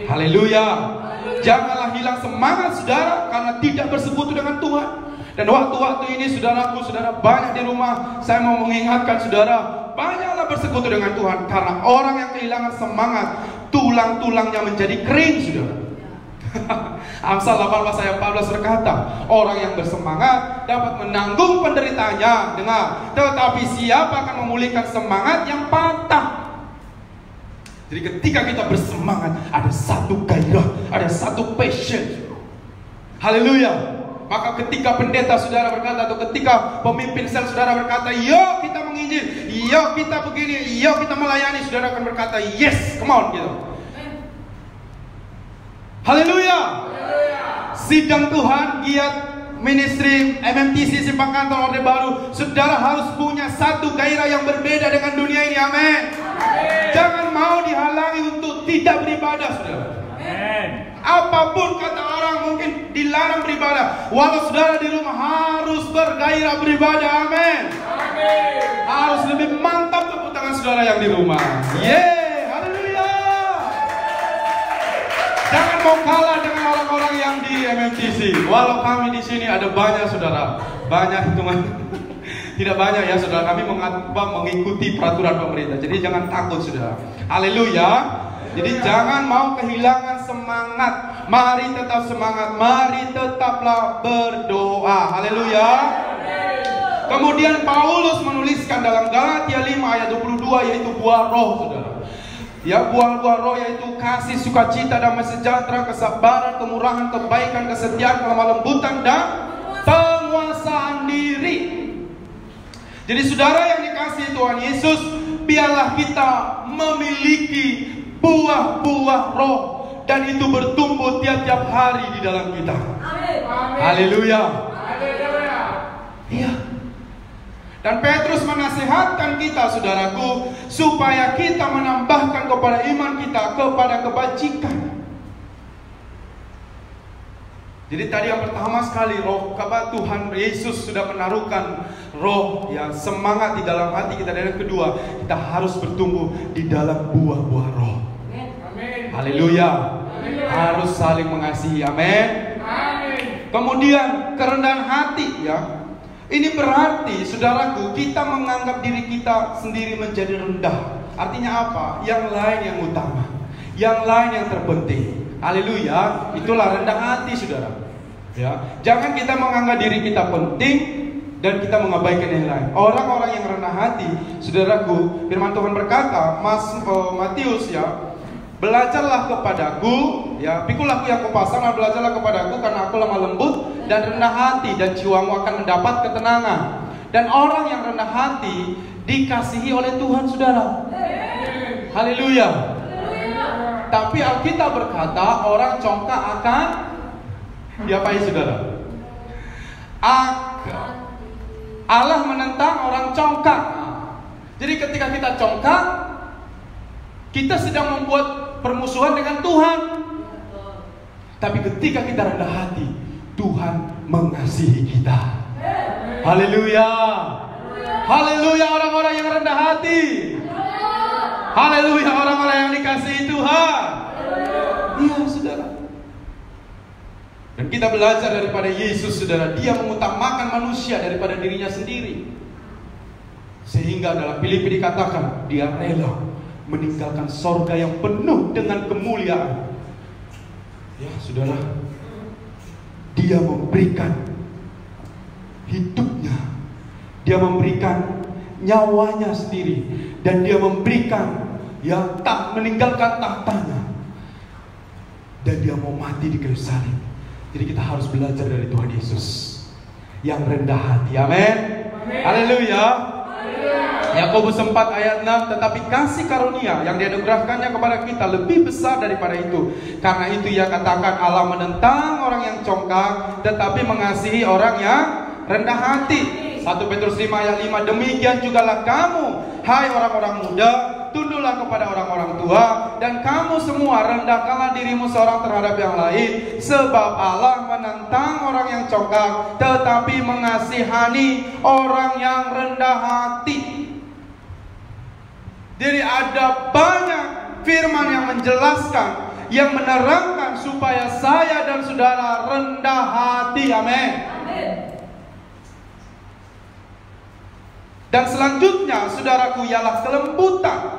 Haleluya. Janganlah hilang semangat, saudara, karena tidak bersekutu dengan Tuhan. Dan waktu-waktu ini, saudaraku, saudara banyak di rumah, saya mau mengingatkan saudara, banyaklah bersekutu dengan Tuhan. Karena orang yang kehilangan semangat, tulang-tulangnya menjadi kering, saudara. Amsal 18 ayat 14 berkata, orang yang bersemangat dapat menanggung penderitaannya. Dengar, tetapi siapa akan memulihkan semangat yang patah? Jadi ketika kita bersemangat, ada satu gairah, ada satu passion. Haleluya. Maka ketika pendeta saudara berkata, atau ketika pemimpin sel saudara berkata, yuk kita menginjil, yuk kita begini, yuk kita melayani, saudara akan berkata, yes, come on, gitu. Haleluya. Sidang Tuhan, giat ministry MMTC Simpang Kantor Orde Baru, saudara harus punya satu gairah yang berbeda dengan dunia ini. Amin. Jangan mau dihalangi untuk tidak beribadah, saudara. Apapun kata orang, mungkin dilarang beribadah, walau saudara di rumah harus bergairah beribadah. Amin. Harus lebih mantap tepuk tangan saudara yang di rumah. Jangan mau kalah dengan orang-orang yang di MMTC. Walau kami di sini ada banyak, saudara, banyak hitungan. Tidak banyak ya, saudara. Kami mengikuti peraturan pemerintah. Jadi jangan takut, saudara. Haleluya. Jadi jangan mau kehilangan semangat. Mari tetap semangat. Mari tetaplah berdoa. Haleluya. Kemudian Paulus menuliskan dalam Galatia 5 ayat 22, yaitu buah roh, saudara. Ya, buah-buah roh yaitu kasih, sukacita, damai sejahtera, kesabaran, kemurahan, kebaikan, kesetiaan, kelemah lembutan, dan penguasaan diri. Jadi saudara yang dikasihi Tuhan Yesus, biarlah kita memiliki buah-buah roh, dan itu bertumbuh tiap-tiap hari di dalam kita. Haleluya. Iya. Dan Petrus menasihatkan kita, saudaraku, supaya kita menambahkan kepada iman kita kepada kebajikan. Jadi tadi yang pertama sekali, roh Tuhan Yesus sudah menaruhkan roh yang semangat di dalam hati kita. Dan yang kedua, kita harus bertumbuh di dalam buah-buah roh. Amin. Haleluya. Harus saling mengasihi. Amin. Kemudian kerendahan hati, ya. Ini berarti, saudaraku, kita menganggap diri kita sendiri menjadi rendah. Artinya apa? Yang lain yang utama, yang lain yang terpenting. Haleluya. Itulah rendah hati, saudara. Ya, jangan kita menganggap diri kita penting dan kita mengabaikan yang lain. Orang-orang yang rendah hati, saudaraku, firman Tuhan berkata, Matius ya, belajarlah kepadaku, ya, pikulah yang kupasang, belajarlah kepadaku karena aku lemah lembut dan rendah hati, dan jiwamu akan mendapat ketenangan. Dan orang yang rendah hati dikasihi oleh Tuhan, saudara. Haleluya. Tapi Alkitab berkata orang congkak akan diapai, saudara? Allah menentang orang congkak. Jadi ketika kita congkak, kita sedang membuat permusuhan dengan Tuhan. Tapi ketika kita rendah hati, Tuhan mengasihi kita. Haleluya. Haleluya, orang-orang yang rendah hati. Haleluya, orang-orang yang dikasihi Tuhan. Iya, saudara. Dan kita belajar daripada Yesus, saudara. Dia mengutamakan manusia daripada dirinya sendiri. Sehingga dalam Filipi dikatakan, dia rela meninggalkan sorga yang penuh dengan kemuliaan. Ya, saudara. Dia memberikan hidupnya. Dia memberikan nyawanya sendiri. Dan dia memberikan, ya, tak meninggalkan tahtanya. Dan dia mau mati di kayu salib. Jadi kita harus belajar dari Tuhan Yesus yang rendah hati. Amin. Haleluya. Yakobus 4 ayat 6, tetapi kasih karunia yang dianugerahkannya kepada kita lebih besar daripada itu. Karena itu ia katakan, Allah menentang orang yang congkak, tetapi mengasihi orang yang rendah hati. 1 Petrus 5 ayat 5, demikian jugalah kamu, hai orang-orang muda, tunduklah kepada orang-orang tua, dan kamu semua rendahkanlah dirimu seorang terhadap yang lain, sebab Allah menentang orang yang congkak, tetapi mengasihani orang yang rendah hati. Jadi ada banyak firman yang menjelaskan, yang menerangkan supaya saya dan saudara rendah hati. Amin. Dan selanjutnya, saudaraku, ialah kelembutan.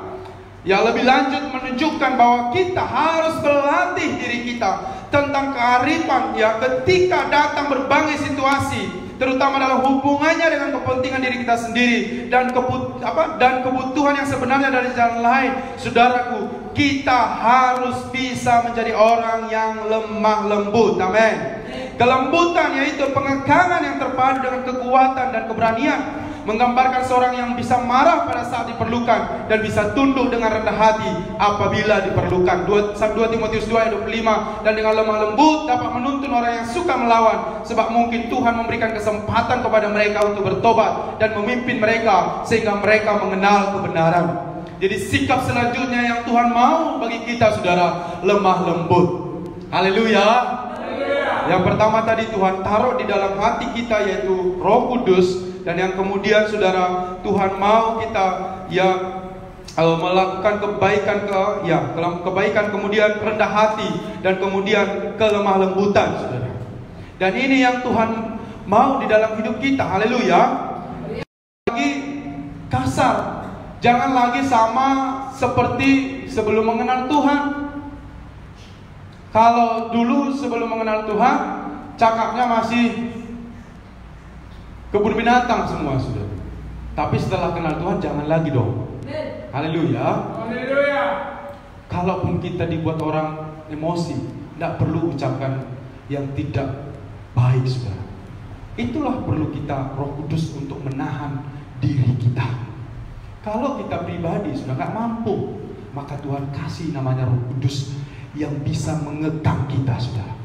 Yang lebih lanjut menunjukkan bahwa kita harus berlatih diri kita tentang kearifan, ya, ketika datang berbagai situasi, terutama dalam hubungannya dengan kepentingan diri kita sendiri dan kebutuhan yang sebenarnya dari jalan lain. Saudaraku, kita harus bisa menjadi orang yang lemah lembut. Amin. Kelembutan yaitu pengekangan yang terpadu dengan kekuatan dan keberanian, menggambarkan seorang yang bisa marah pada saat diperlukan dan bisa tunduk dengan rendah hati apabila diperlukan. 2 Timotius 2 ayat 25, dan dengan lemah lembut dapat menuntun orang yang suka melawan, sebab mungkin Tuhan memberikan kesempatan kepada mereka untuk bertobat dan memimpin mereka sehingga mereka mengenal kebenaran. Jadi sikap selanjutnya yang Tuhan mau bagi kita, saudara, lemah lembut. Haleluya. Yang pertama tadi Tuhan taruh di dalam hati kita, yaitu Roh Kudus. Dan yang kemudian, saudara, Tuhan mau kita, ya, melakukan kebaikan, kemudian rendah hati, dan kemudian kelemah lembutan, saudara. Dan ini yang Tuhan mau di dalam hidup kita. Haleluya. Lagi kasar, jangan lagi sama seperti sebelum mengenal Tuhan. Kalau dulu sebelum mengenal Tuhan, cakapnya masih kebun binatang semua, sudah. Tapi setelah kenal Tuhan, jangan lagi dong. Haleluya. Haleluya. Kalaupun kita dibuat orang emosi, tidak perlu ucapkan yang tidak baik, saudara. Itulah perlu kita, Roh Kudus, untuk menahan diri kita. Kalau kita pribadi sudah nggak mampu, maka Tuhan kasih namanya Roh Kudus yang bisa mengekang kita, saudara,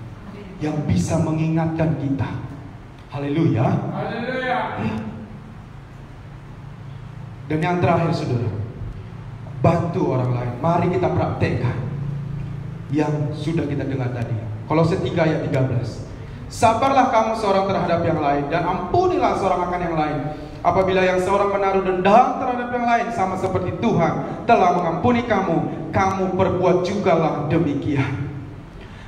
yang bisa mengingatkan kita. Haleluya. Haleluya. Dan yang terakhir, saudara, bantu orang lain. Mari kita praktekkan yang sudah kita dengar tadi. Kolose 3 ayat 13. Sabarlah kamu seorang terhadap yang lain, dan ampunilah seorang akan yang lain. Apabila yang seorang menaruh dendam terhadap yang lain, sama seperti Tuhan telah mengampuni kamu, kamu perbuat jugalah demikian.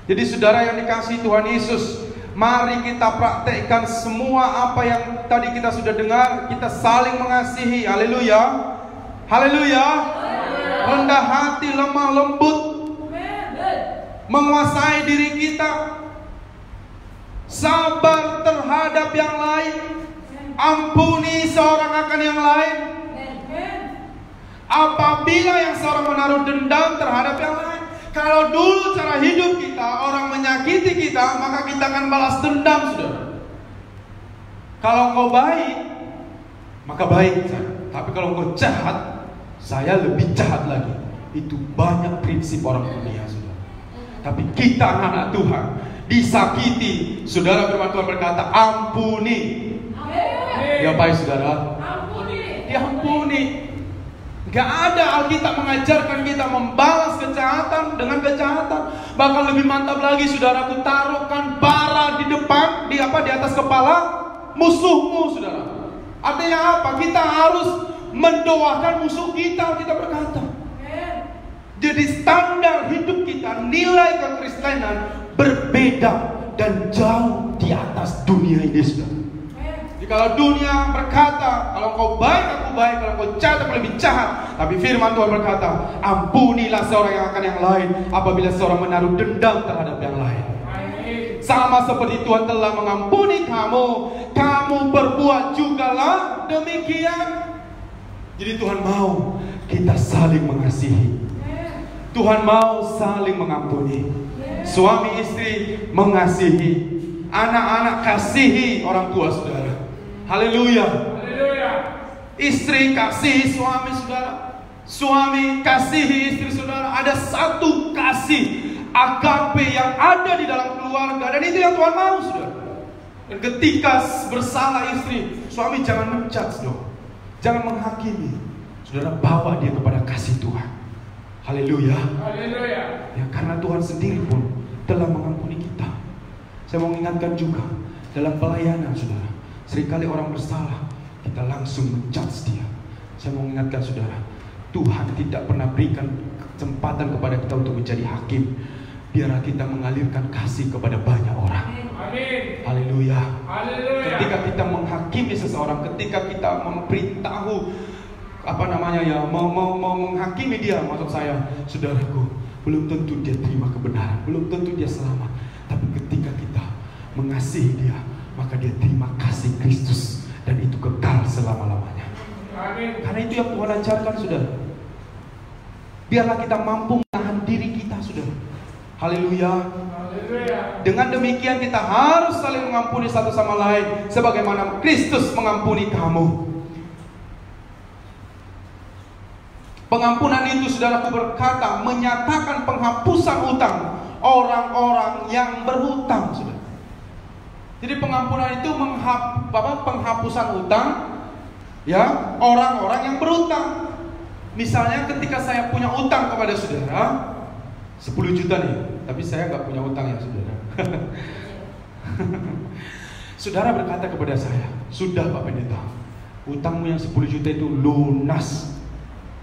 Jadi saudara yang dikasihi Tuhan Yesus, mari kita praktekkan semua apa yang tadi kita sudah dengar. Kita saling mengasihi. Haleluya. Haleluya. Rendah hati, lemah lembut. menguasai diri kita. Sabar terhadap yang lain. Ampuni seorang akan yang lain. Apabila yang seorang menaruh dendam terhadap yang lain. Kalau dulu cara hidup kita, orang menyakiti kita, maka kita akan balas dendam, saudara. Kalau engkau baik, maka baik. Tapi kalau engkau jahat, saya lebih jahat lagi. Itu banyak prinsip orang dunia, saudara. Tapi kita anak Tuhan, disakiti, saudara, firman Tuhan berkata, ampuni. Diapain, saudara? Diampuni. Gak ada Alkitab mengajarkan kita membalas kejahatan dengan kejahatan. Bahkan lebih mantap lagi, saudaraku, taruhkan bara di depan, di atas kepala musuhmu, saudara. Artinya apa? Kita harus mendoakan musuh kita, kita berkata. Jadi standar hidup kita, nilai kekristenan berbeda dan jauh di atas dunia ini, saudara. Kalau dunia berkata, kalau kau baik aku baik, kalau kau jahat aku lebih jahat. Tapi firman Tuhan berkata, ampunilah seorang yang akan yang lain apabila seorang menaruh dendam terhadap yang lain. Sama seperti Tuhan telah mengampuni kamu, kamu berbuat jugalah demikian. Jadi Tuhan mau kita saling mengasihi. Tuhan mau saling mengampuni. Suami istri mengasihi, anak-anak kasihi orang tua, saudara. Haleluya. Istri kasihi suami, saudara. Suami kasihi istri, saudara. Ada satu kasih agape yang ada di dalam keluarga, dan itu yang Tuhan mau, saudara. Dan ketika bersalah istri, suami jangan menjudge dong, jangan menghakimi. Saudara, bawa dia kepada kasih Tuhan. Haleluya. Ya, karena Tuhan sendiri pun telah mengampuni kita. Saya mau mengingatkan juga dalam pelayanan, saudara. Seringkali orang bersalah, kita langsung menjudge dia. Saya mau mengingatkan saudara, Tuhan tidak pernah berikan kesempatan kepada kita untuk menjadi hakim. Biarlah kita mengalirkan kasih kepada banyak orang. Amin. Haleluya. Ketika kita menghakimi seseorang, ketika kita memberitahu menghakimi dia, maksud saya, saudaraku, belum tentu dia terima kebenaran, belum tentu dia selamat. Tapi ketika kita mengasihi dia, maka dia terima kasih Kristus, dan itu kekal selama-lamanya. Amin. Karena itu yang Tuhan ajarkan, saudara. Biarlah kita mampu menahan diri kita, saudara. Haleluya. Dengan demikian kita harus saling mengampuni satu sama lain, sebagaimana Kristus mengampuni kamu. Pengampunan itu, saudaraku, berkata menyatakan penghapusan utang orang-orang yang berhutang, saudara. Jadi pengampunan itu penghapusan utang, ya, orang-orang yang berutang. Misalnya ketika saya punya utang kepada saudara 10 juta nih, tapi saya nggak punya utang ya, saudara. Saudara berkata kepada saya, sudah Pak Pendeta, utangmu yang 10 juta itu lunas.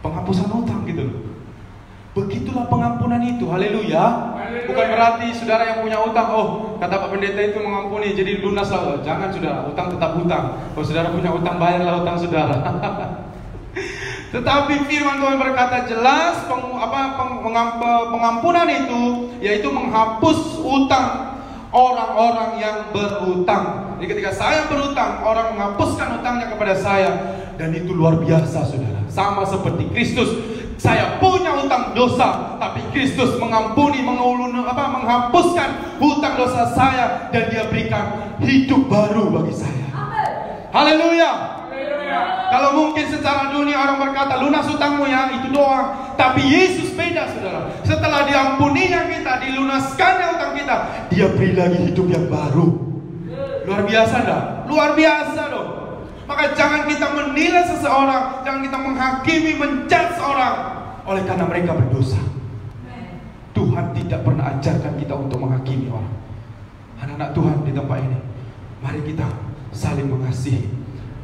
Penghapusan utang gitu loh. Begitulah pengampunan itu. Haleluya. Bukan berarti saudara yang punya utang, oh kata Pak Pendeta itu mengampuni, jadi lunas lah. Jangan, saudara, utang tetap hutang. Kalau saudara punya utang, bayarlah utang saudara. Tetapi firman Tuhan berkata jelas, pengampunan itu yaitu menghapus utang orang-orang yang berutang. Jadi ketika saya berutang, orang menghapuskan utangnya kepada saya, dan itu luar biasa, saudara. Sama seperti Kristus. Saya punya utang dosa, tapi Kristus mengampuni, menghapuskan hutang dosa saya, dan dia berikan hidup baru bagi saya. Haleluya. Kalau mungkin secara dunia orang berkata lunas utangmu ya, itu doang. Tapi Yesus beda, saudara. Setelah diampuninya kita, dilunaskannya utang kita, dia beri lagi hidup yang baru. Luar biasa dah. Luar biasa dong. Maka jangan kita menilai seseorang, jangan kita menghakimi, menjudge orang oleh karena mereka berdosa. Tuhan tidak pernah ajarkan kita untuk menghakimi orang. Anak-anak Tuhan di tempat ini, mari kita saling mengasihi,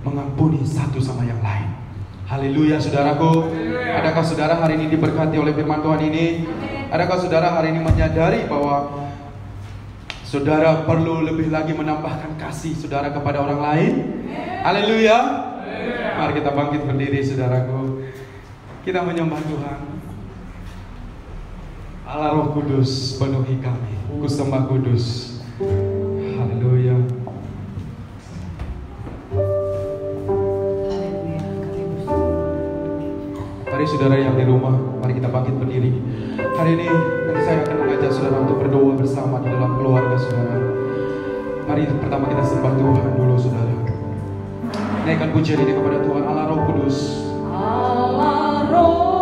mengampuni satu sama yang lain. Haleluya, saudaraku. Adakah saudara hari ini diberkati oleh firman Tuhan ini? Adakah saudara hari ini menyadari bahwa saudara perlu lebih lagi menambahkan kasih saudara kepada orang lain? Haleluya. Mari kita bangkit berdiri, saudaraku. Kita menyembah Tuhan. Allah Roh Kudus penuhi kami. Ku sembah kudus. Haleluya. Mari saudara yang di rumah, mari kita bangkit berdiri. Hari ini nanti saya akan mengajak saudara untuk berdoa bersama di dalam keluarga saudara. Mari pertama kita sembah Tuhan dulu saudara. Naikkan pujian ini kepada Tuhan Allah Roh Kudus. Allah Roh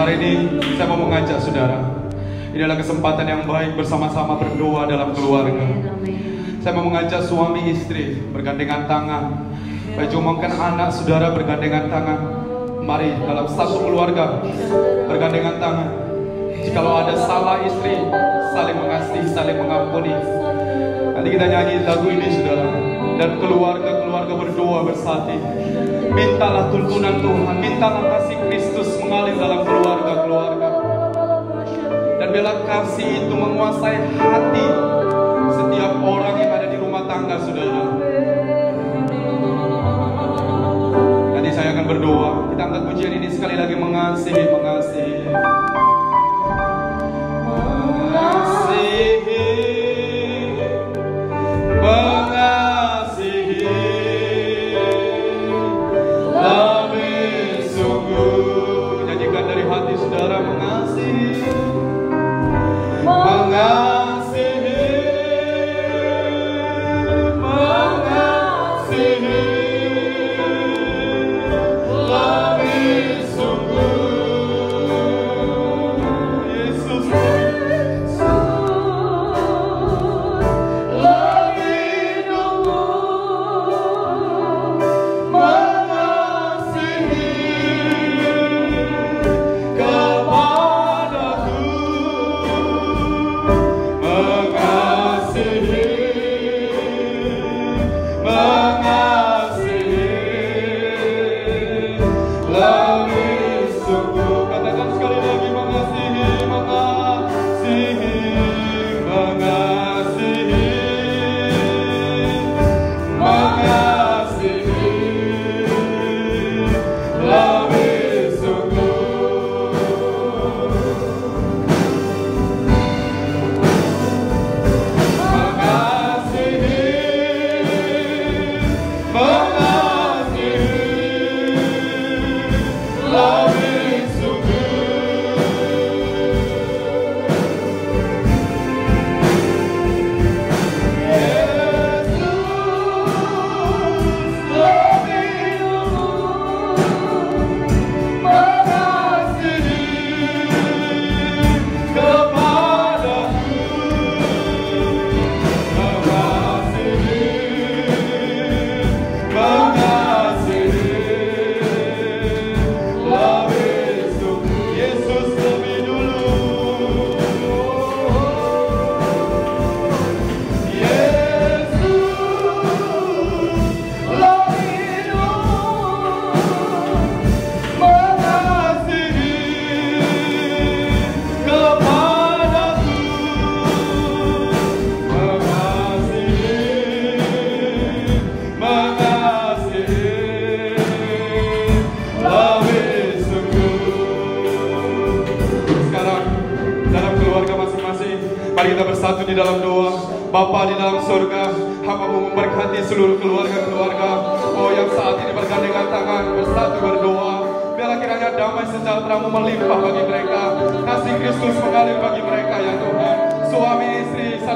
Hari ini saya mau mengajak saudara. Ini adalah kesempatan yang baik bersama-sama berdoa dalam keluarga. Saya mau mengajak suami istri bergandengan tangan. Baju umumkan anak saudara bergandengan tangan. Mari dalam satu keluarga bergandengan tangan. Jikalau ada salah istri, saling mengasihi, saling mengampuni. Nanti kita nyanyi lagu ini saudara. Dan keluarga-keluarga berdoa bersatu. Mintalah tuntunan Tuhan, mintalah kasih Kristus mengalir dalam keluarga-keluarga. Dan biarlah kasih itu menguasai hati setiap orang yang ada di rumah tangga saudara. Nanti saya akan berdoa. Kita angkat pujian ini sekali lagi, mengasihi, mengasihi. Mari kita bersatu di dalam doa. Bapa di dalam surga, hamba-Mu memberkati seluruh keluarga-keluarga yang saat ini bergandengan tangan bersatu berdoa. Biarlah kiranya damai sejahtera-Mu melimpah bagi mereka, kasih Kristus mengalir bagi mereka ya Tuhan.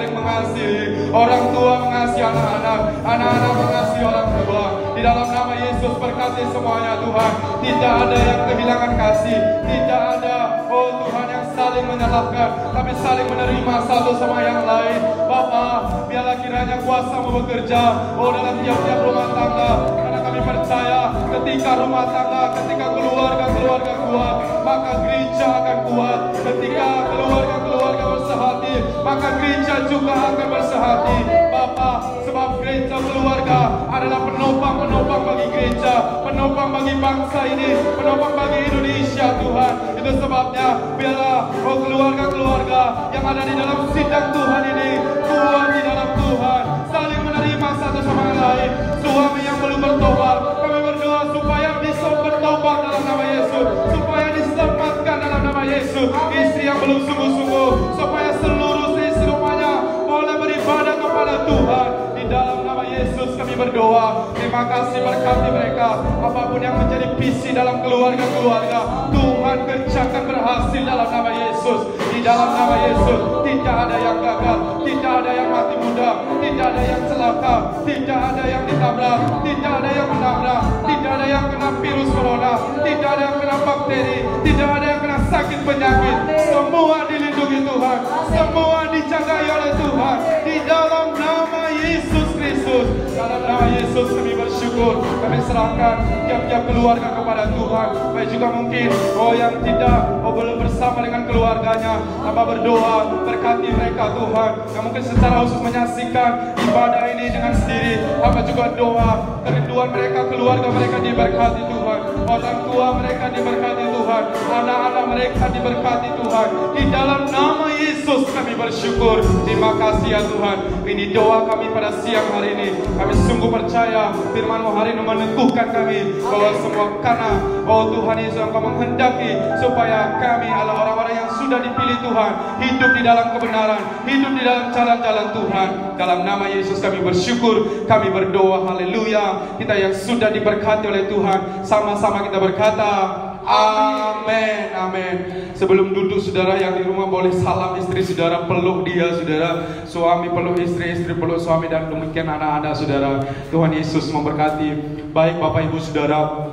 saling mengasihi. Orang tua mengasihi anak-anak, anak-anak mengasihi orang tua. Di dalam nama Yesus berkati semuanya Tuhan. Tidak ada yang kehilangan kasih, tidak ada, oh Tuhan, yang saling menyalahkan, tapi saling menerima satu sama yang lain. Bapa, biarlah kiranya kuasa-Mu bekerja, oh dalam tiap-tiap rumah tangga. Karena kami percaya ketika rumah tangga, ketika keluarga-keluarga kuat, maka gereja akan kuat. Ketika keluarga-keluarga bersehati, maka gereja juga akan bersehati. Bapa, sebab gereja keluarga adalah penopang bagi gereja, penopang bagi bangsa ini, penopang bagi Indonesia Tuhan. Itu sebabnya biarlah oh keluarga-keluarga yang ada di dalam sidang Tuhan ini kuat di dalam Tuhan, saling menerima satu sama lain. Suami yang belum bertobat, kami berdoa supaya bisa bertobat dalam nama Yesus, supaya diselamatkan dalam nama Yesus. Istri yang belum sungguh-sungguh, supaya seluruh istri rumahnya boleh beribadah kepada Tuhan. Di dalam nama Yesus kami berdoa. Terima kasih, berkati mereka. Apapun yang menjadi visi dalam keluarga-keluarga, Tuhan kerjakan berhasil dalam nama Yesus. Di dalam nama Yesus tidak ada yang gagal, tidak ada yang mati muda, tidak ada yang celaka, tidak ada yang ditabrak, tidak ada yang menabrak, tidak ada yang kena virus corona, tidak ada yang kena bakteri, tidak ada yang kena sakit penyakit. Semua dilindungi Tuhan, semua dijagai oleh Tuhan. Di dalam nama Yesus Kristus, dalam nama Yesus kami bersyukur. Kami serahkan tiap-tiap keluarga kepada Tuhan. Baik juga mungkin yang tidak belum bersama dengan keluarganya, hamba berdoa berkati mereka Tuhan. Yang mungkin secara khusus menyaksikan ibadah ini dengan sendiri, hamba juga doa kerinduan mereka, keluarga mereka diberkati Tuhan, orang tua mereka diberkati Tuhan, anak-anak mereka diberkati Tuhan. Di dalam nama Yesus kami bersyukur. Terima kasih ya Tuhan. Ini doa kami pada siang hari ini. Kami sungguh percaya firman-Mu hari ini meneguhkan kami bahwa semua karena Tuhan Yesus Engkau menghendaki supaya kami adalah orang-orang yang sudah dipilih Tuhan, hidup di dalam kebenaran, hidup di dalam jalan-jalan Tuhan. Dalam nama Yesus kami bersyukur, kami berdoa, haleluya. Kita yang sudah diberkati oleh Tuhan, sama-sama kita berkata amin, amin. Sebelum duduk saudara yang di rumah boleh salam istri saudara, peluk dia saudara, suami peluk istri, istri peluk suami, dan demikian anak-anak saudara. Tuhan Yesus memberkati. Baik Bapak Ibu saudara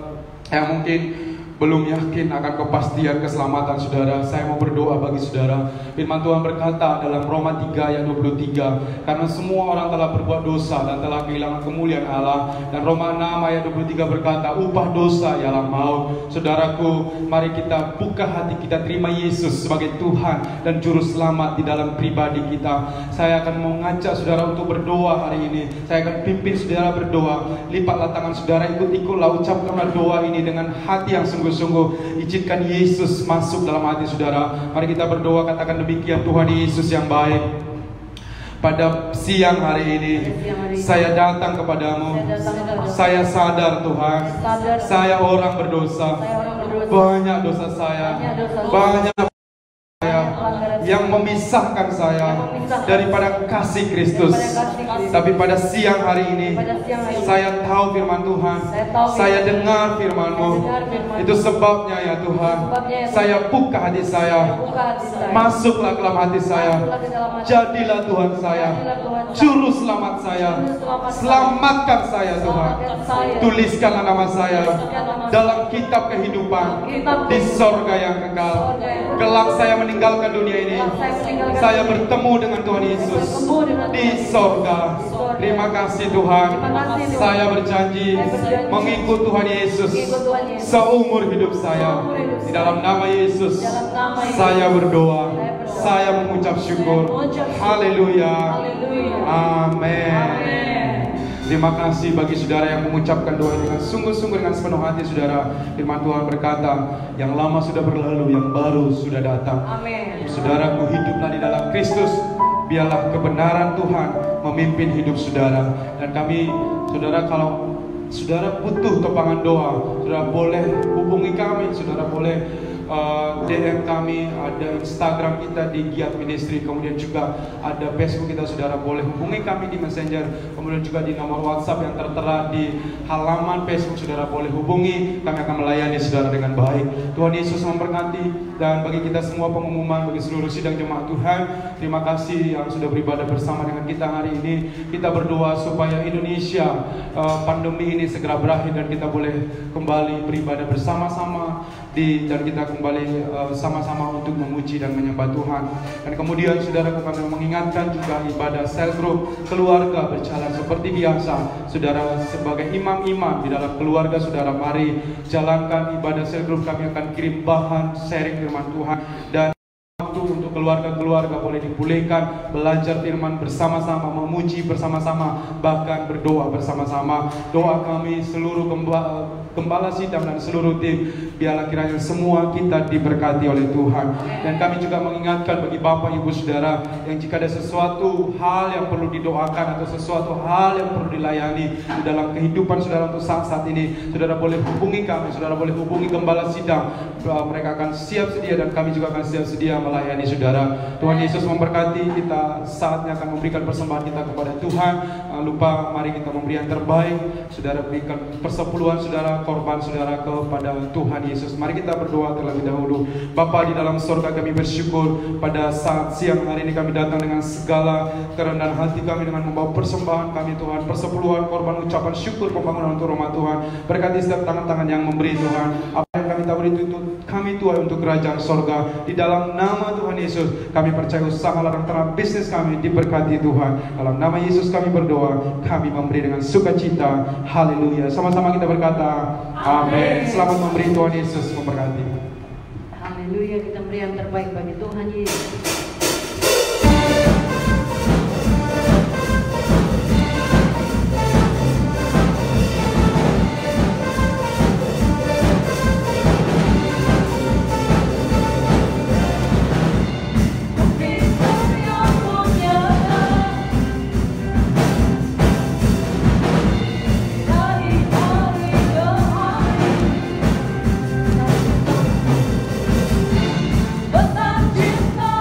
yang mungkin belum yakin akan kepastian keselamatan saudara, saya mau berdoa bagi saudara. Firman Tuhan berkata dalam Roma 3 ayat 23, karena semua orang telah berbuat dosa dan telah kehilangan kemuliaan Allah. Dan Roma 6 ayat 23 berkata, upah dosa ialah maut. Saudaraku, mari kita buka hati kita, terima Yesus sebagai Tuhan dan Juru Selamat di dalam pribadi kita. Saya akan mengajak saudara untuk berdoa hari ini. Saya akan pimpin saudara berdoa. Lipatlah tangan saudara, ikut-ikutlah ucapkanlah doa ini dengan hati yang sungguh-sungguh. Izinkan Yesus masuk dalam hati saudara. Mari kita berdoa, katakan demikian, Tuhan Yesus yang baik, pada siang hari ini saya datang kepadamu. Saya sadar Tuhan, saya orang berdosa. Banyak dosa saya, banyak yang memisahkan saya daripada kasih Kristus. Tapi pada siang hari ini saya tahu firman Tuhan, saya dengar firman-Mu. Itu sebabnya ya Tuhan, saya buka hati saya, masuklah ke dalam hati saya. Jadilah Tuhan saya, Juru Selamat saya. Selamatkan saya Tuhan. Tuliskanlah nama saya dalam kitab kehidupan di sorga yang kekal. Kelak saya meninggalkan dunia ini, saya bertemu dengan Tuhan Yesus di sorga. Terima kasih Tuhan. Saya berjanji mengikut Tuhan Yesus seumur hidup saya. Di dalam nama Yesus saya berdoa, saya mengucap syukur. Haleluya. Amin. Terima kasih bagi saudara yang mengucapkan doa dengan sungguh-sungguh, dengan sepenuh hati saudara. Firman Tuhan berkata, yang lama sudah berlalu, yang baru sudah datang. Amin. Saudaraku, hiduplah di dalam Kristus. Biarlah kebenaran Tuhan memimpin hidup saudara. Dan kami, saudara, kalau saudara butuh topangan doa, saudara boleh hubungi kami. Saudara boleh DM kami, ada Instagram kita di Giat Ministry, kemudian juga ada Facebook kita, saudara boleh hubungi kami di Messenger, kemudian juga di nomor WhatsApp yang tertera di halaman Facebook, saudara boleh hubungi, kami akan melayani saudara dengan baik. Tuhan Yesus memberkati. Dan bagi kita semua pengumuman, bagi seluruh sidang jemaat Tuhan, terima kasih yang sudah beribadah bersama dengan kita hari ini. Kita berdoa supaya Indonesia pandemi ini segera berakhir dan kita boleh kembali beribadah bersama-sama dan kita kembali sama-sama untuk memuji dan menyembah Tuhan. Dan kemudian saudara, kami mengingatkan juga ibadah cell group keluarga berjalan seperti biasa. Saudara, sebagai imam-imam di dalam keluarga saudara, mari jalankan ibadah cell group. Kami akan kirim bahan sharing firman Tuhan, dan waktu untuk keluarga-keluarga boleh dipulihkan, belajar firman bersama-sama, memuji bersama-sama, bahkan berdoa bersama-sama. Doa kami seluruh gembala sidang dan seluruh tim, biarlah kiranya semua kita diberkati oleh Tuhan. Dan kami juga mengingatkan bagi Bapak Ibu Saudara yang jika ada sesuatu hal yang perlu didoakan atau sesuatu hal yang perlu dilayani di dalam kehidupan saudara untuk saat-saat ini, saudara boleh hubungi kami, saudara boleh hubungi gembala sidang. Mereka akan siap sedia dan kami juga akan siap sedia melayani saudara. Tuhan Yesus memberkati. Kita saatnya akan memberikan persembahan kita kepada Tuhan. Lupa, mari kita memberi yang terbaik. Saudara berikan persepuluhan saudara, korban saudara kepada Tuhan Yesus. Mari kita berdoa terlebih dahulu. Bapa di dalam surga, kami bersyukur pada saat siang hari ini kami datang dengan segala kerendahan hati kami dengan membawa persembahan kami Tuhan, persepuluhan, korban, ucapan syukur, pembangunan untuk rumah Tuhan. Berkati setiap tangan-tangan yang memberi Tuhan. Apa yang kami taburi itu kami Tuhan untuk kerajaan sorga. Di dalam nama Tuhan Yesus, kami percaya usaha ladang terang bisnis kami diberkati Tuhan. Dalam nama Yesus kami berdoa, kami memberi dengan sukacita. Haleluya. Sama-sama kita berkata, amin. Selamat memberi. Tuhan Yesus memberkati. Haleluya, kita beri yang terbaik bagi Tuhan Yesus. Besar cinta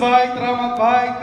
baik,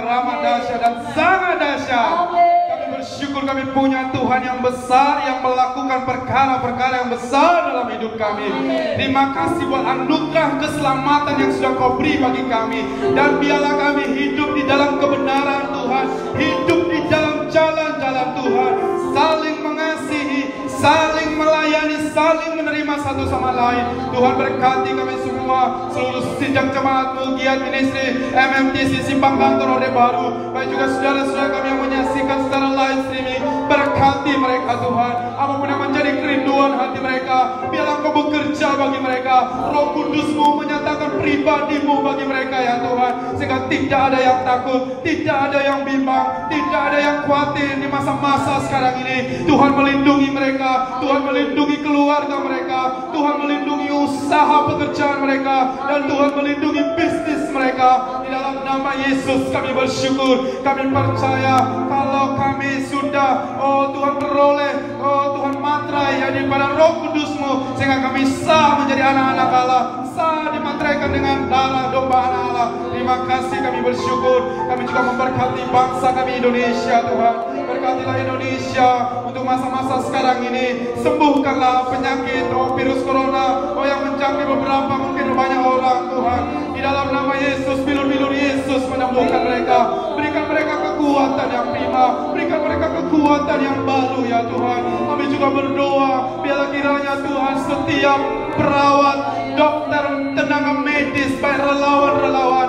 teramat dahsyat dan sangat dahsyat. Kami bersyukur kami punya Tuhan yang besar, yang melakukan perkara-perkara yang besar dalam hidup kami. Terima kasih buat anugerah keselamatan yang sudah Kau beri bagi kami. Dan biarlah kami hidup di dalam kebenaran Tuhan, hidup di dalam jalan-jalan Tuhan, saling mengasihi, saling melayani, saling menerima satu sama lain. Tuhan berkati kami semua, seluruh sidang jemaat-Mu, giat ministry MMTC Simpang Kantor Orde Baru, baik juga saudara-saudara kami yang menyaksikan secara live streaming. Berkati mereka Tuhan, apapun yang menjadi kerinduan hati mereka, biarlah Kau bekerja bagi mereka. Roh Kudus-Mu menyatakan pribadi-Mu bagi mereka ya Tuhan, sehingga tidak ada yang takut, tidak ada yang bimbang, tidak ada yang khawatir di masa-masa sekarang ini. Tuhan melindungi mereka, Tuhan melindungi keluarga mereka, Tuhan melindungi usaha pekerjaan mereka, dan Tuhan melindungi bisnis mereka. Di dalam nama Yesus kami bersyukur, kami percaya kalau kami sudah Tuhan beroleh Tuhan materai yang daripada Roh Kudus-Mu, sehingga kami sah menjadi anak-anak Allah, sah dimateraikan dengan darah domba anak Allah. Terima kasih, kami bersyukur. Kami juga memberkati bangsa kami Indonesia Tuhan. Berkatilah Indonesia untuk masa-masa sekarang ini. Sembuhkanlah penyakit virus corona yang menjangkiti beberapa, mungkin banyak orang Tuhan. Di dalam nama Yesus, bilur-bilur Yesus menyembuhkan mereka. Berikan mereka kekuatan yang prima, berikan mereka kekuatan yang baru ya Tuhan. Kami juga berdoa, biarlah kiranya Tuhan setiap perawat, dokter, tenaga medis, baik relawan-relawan,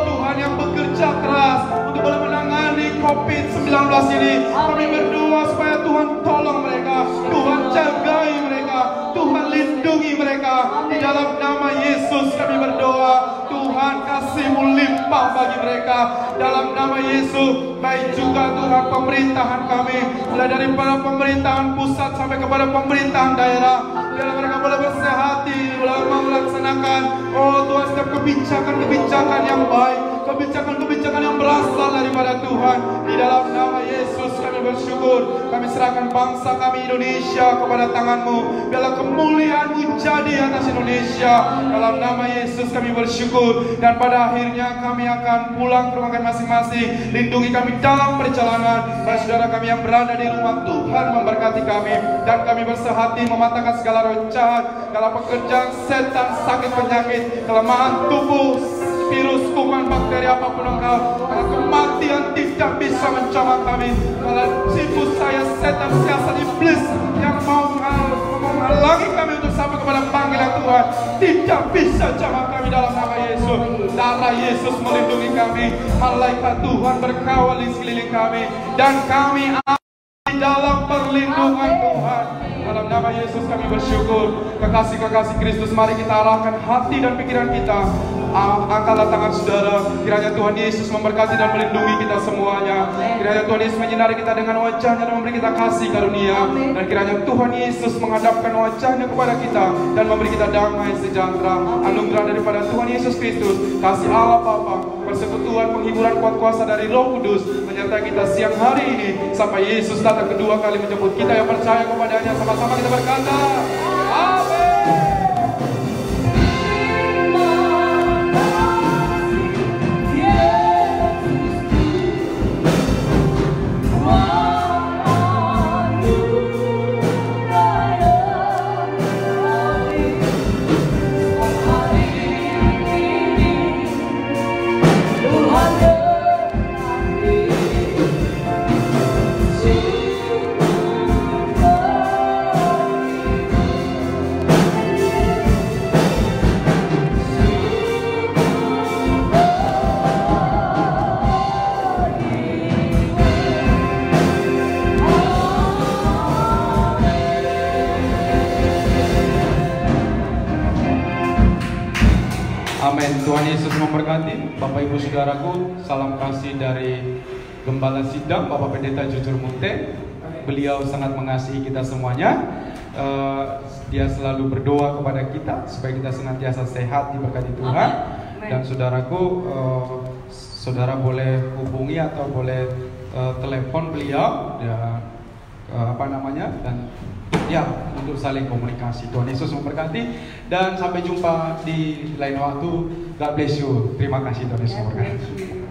Tuhan yang bekerja keras untuk boleh menangani COVID-19 ini, kami berdoa supaya Tuhan tolong mereka, Tuhan jagai mereka, Tuhan lindungi mereka. Di dalam nama Yesus kami berdoa, Tuhan kasih-Mu limpah bagi mereka. Dalam nama Yesus, baik juga Tuhan pemerintahan kami, mulai dari para pemerintahan pusat sampai kepada pemerintahan daerah, biarlah mereka boleh bersehat hati, boleh melaksanakan Tuhan setiap kebijakan-kebijakan yang baik, kebijakan-kebijakan yang berasal daripada Tuhan. Di dalam nama Yesus kami bersyukur, kami serahkan bangsa kami Indonesia kepada tangan-Mu. Biarlah kemuliaan-Mu jadi atas Indonesia. Dalam nama Yesus kami bersyukur, dan pada akhirnya kami akan pulang ke rumah kami masing-masing. Lindungi kami dalam perjalanan. Para saudara kami yang berada di rumah, Tuhan memberkati kami, dan kami bersehati mematahkan segala roh jahat, segala pekerjaan setan, sakit penyakit, kelemahan tubuh, virus, kuman, bakteri apapun engkau, kalau kematian tidak bisa mencamak kami, kalau sifus saya, setan, siasat iblis yang mau menghalangi kami untuk sampai kepada panggilan Tuhan, tidak bisa camak kami dalam nama Yesus. Darah Yesus melindungi kami, malaikat Tuhan berkawal di sekeliling kami, dan kami di dalam perlindungan Tuhan. Dalam nama Yesus kami bersyukur. Kekasih-kekasih Kristus, mari kita arahkan hati dan pikiran kita. Angkatlah tangan saudara. Kiranya Tuhan Yesus memberkati dan melindungi kita semuanya. Kiranya Tuhan Yesus menyinari kita dengan wajahnya dan memberi kita kasih karunia. Dan kiranya Tuhan Yesus menghadapkan wajahnya kepada kita dan memberi kita damai sejahtera. Anugerah daripada Tuhan Yesus Kristus, kasih Allah Bapa, persekutuan, penghiburan, kuat kuasa dari Roh Kudus menyertai kita siang hari ini sampai Yesus datang kedua kali menjemput kita yang percaya kepadanya. Sama-sama kita berkata, amin. Tuhan Yesus memberkati. Bapak Ibu Saudaraku, salam kasih dari Gembala Sidang Bapak Pendeta Jujur Munte. Beliau sangat mengasihi kita semuanya. Dia selalu berdoa kepada kita supaya kita senantiasa sehat diberkati Tuhan. Dan saudaraku, saudara boleh hubungi atau boleh telepon beliau. dan ya untuk saling komunikasi. Tuhan Yesus memberkati dan sampai jumpa di lain waktu. God bless you. Terima kasih, Tuhan Yesus memberkati.